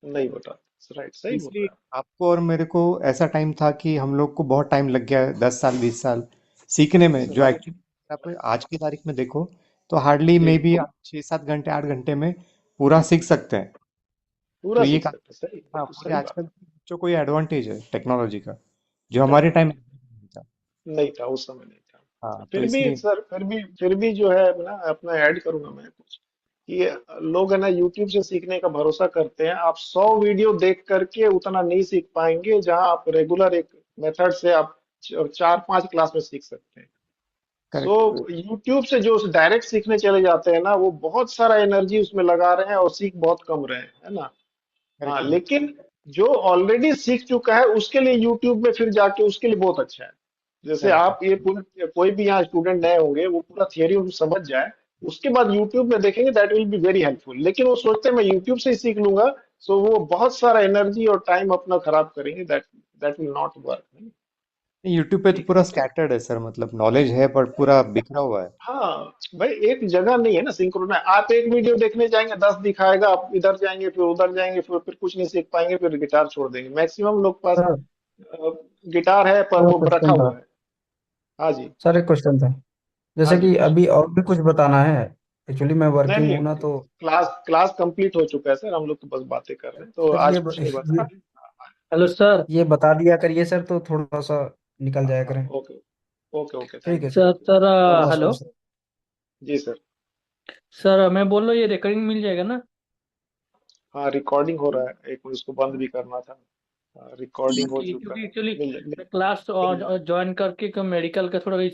नहीं बता, राइट, सही बोल इसलिए रहे हैं आपको और मेरे को ऐसा टाइम था कि हम लोग को बहुत टाइम लग गया, 10 साल 20 साल सीखने में, आप। जो राइट। एक्चुअली आप आज की तारीख में देखो तो हार्डली जी, मे बी आप 6 7 घंटे 8 घंटे में पूरा सीख सकते हैं। तो पूरा ये सीख सकते हैं, सही, हाँ, बिल्कुल पूरे सही बात आजकल के बच्चों को ये एडवांटेज है टेक्नोलॉजी का, जो है। हमारे टाइम राइट। में नहीं था। नहीं था, उस समय नहीं था। हाँ तो इसलिए फिर भी जो है ना, अपना ऐड करूंगा मैं कुछ, कि लोग है ना यूट्यूब से सीखने का भरोसा करते हैं। आप 100 वीडियो देख करके उतना नहीं सीख पाएंगे, जहां आप रेगुलर एक मेथड से आप 4 5 क्लास में सीख सकते हैं। सो करेक्ट यूट्यूब से जो डायरेक्ट सीखने चले जाते हैं ना, वो बहुत सारा एनर्जी उसमें लगा रहे हैं और सीख बहुत कम रहे हैं, है ना। हाँ, करेक्ट करेक्ट लेकिन जो ऑलरेडी सीख चुका है उसके लिए यूट्यूब में फिर जाके उसके लिए बहुत अच्छा है। जैसे करेक्ट आप ये पूरे, कोई भी यहाँ स्टूडेंट नए होंगे, वो पूरा थियरी समझ जाए, उसके बाद यूट्यूब में देखेंगे, that will be very helpful. लेकिन वो सोचते हैं मैं यूट्यूब से ही सीख लूंगा, सो वो बहुत सारा एनर्जी और टाइम अपना खराब करेंगे। That that will not work. YouTube पे तो ठीक है। पूरा स्कैटर्ड है सर, मतलब नॉलेज है पर पूरा बिखरा हुआ है। हाँ भाई, एक जगह नहीं है ना सिंक्रोनाइज। आप एक वीडियो देखने जाएंगे 10 दिखाएगा, आप इधर जाएंगे फिर उधर जाएंगे, फिर कुछ नहीं सीख पाएंगे, फिर गिटार छोड़ देंगे। मैक्सिमम लोग पास सर गिटार है पर सर वो रखा क्वेश्चन था। हुआ है। हाँ जी। सर एक क्वेश्चन था, हाँ जैसे जी, कि पूछिए। अभी और भी कुछ बताना है। एक्चुअली मैं नहीं वर्किंग नहीं, हूँ ना, तो क्लास कंप्लीट हो चुका है सर, हम लोग तो बस बातें कर रहे हैं, तो सर आज कुछ नहीं ये बताना। Hello sir. ये बता दिया करिए सर, तो थोड़ा सा निकल हाँ जाया हाँ, करें। ओके ओके ओके, ठीक थैंक है you sir. Sir thank you. Sir नमस्ते। हेलो। नमस्कार सर। जी सर। सर मैं बोल रहा हूँ, ये रिकॉर्डिंग मिल जाएगा ना? हाँ, रिकॉर्डिंग हो रहा है, एक उसको बंद भी करना था। रिकॉर्डिंग हो चुका क्योंकि है, एक्चुअली मिल मैं क्लास मिल जाए। ज्वाइन करके मेडिकल का थोड़ा इशू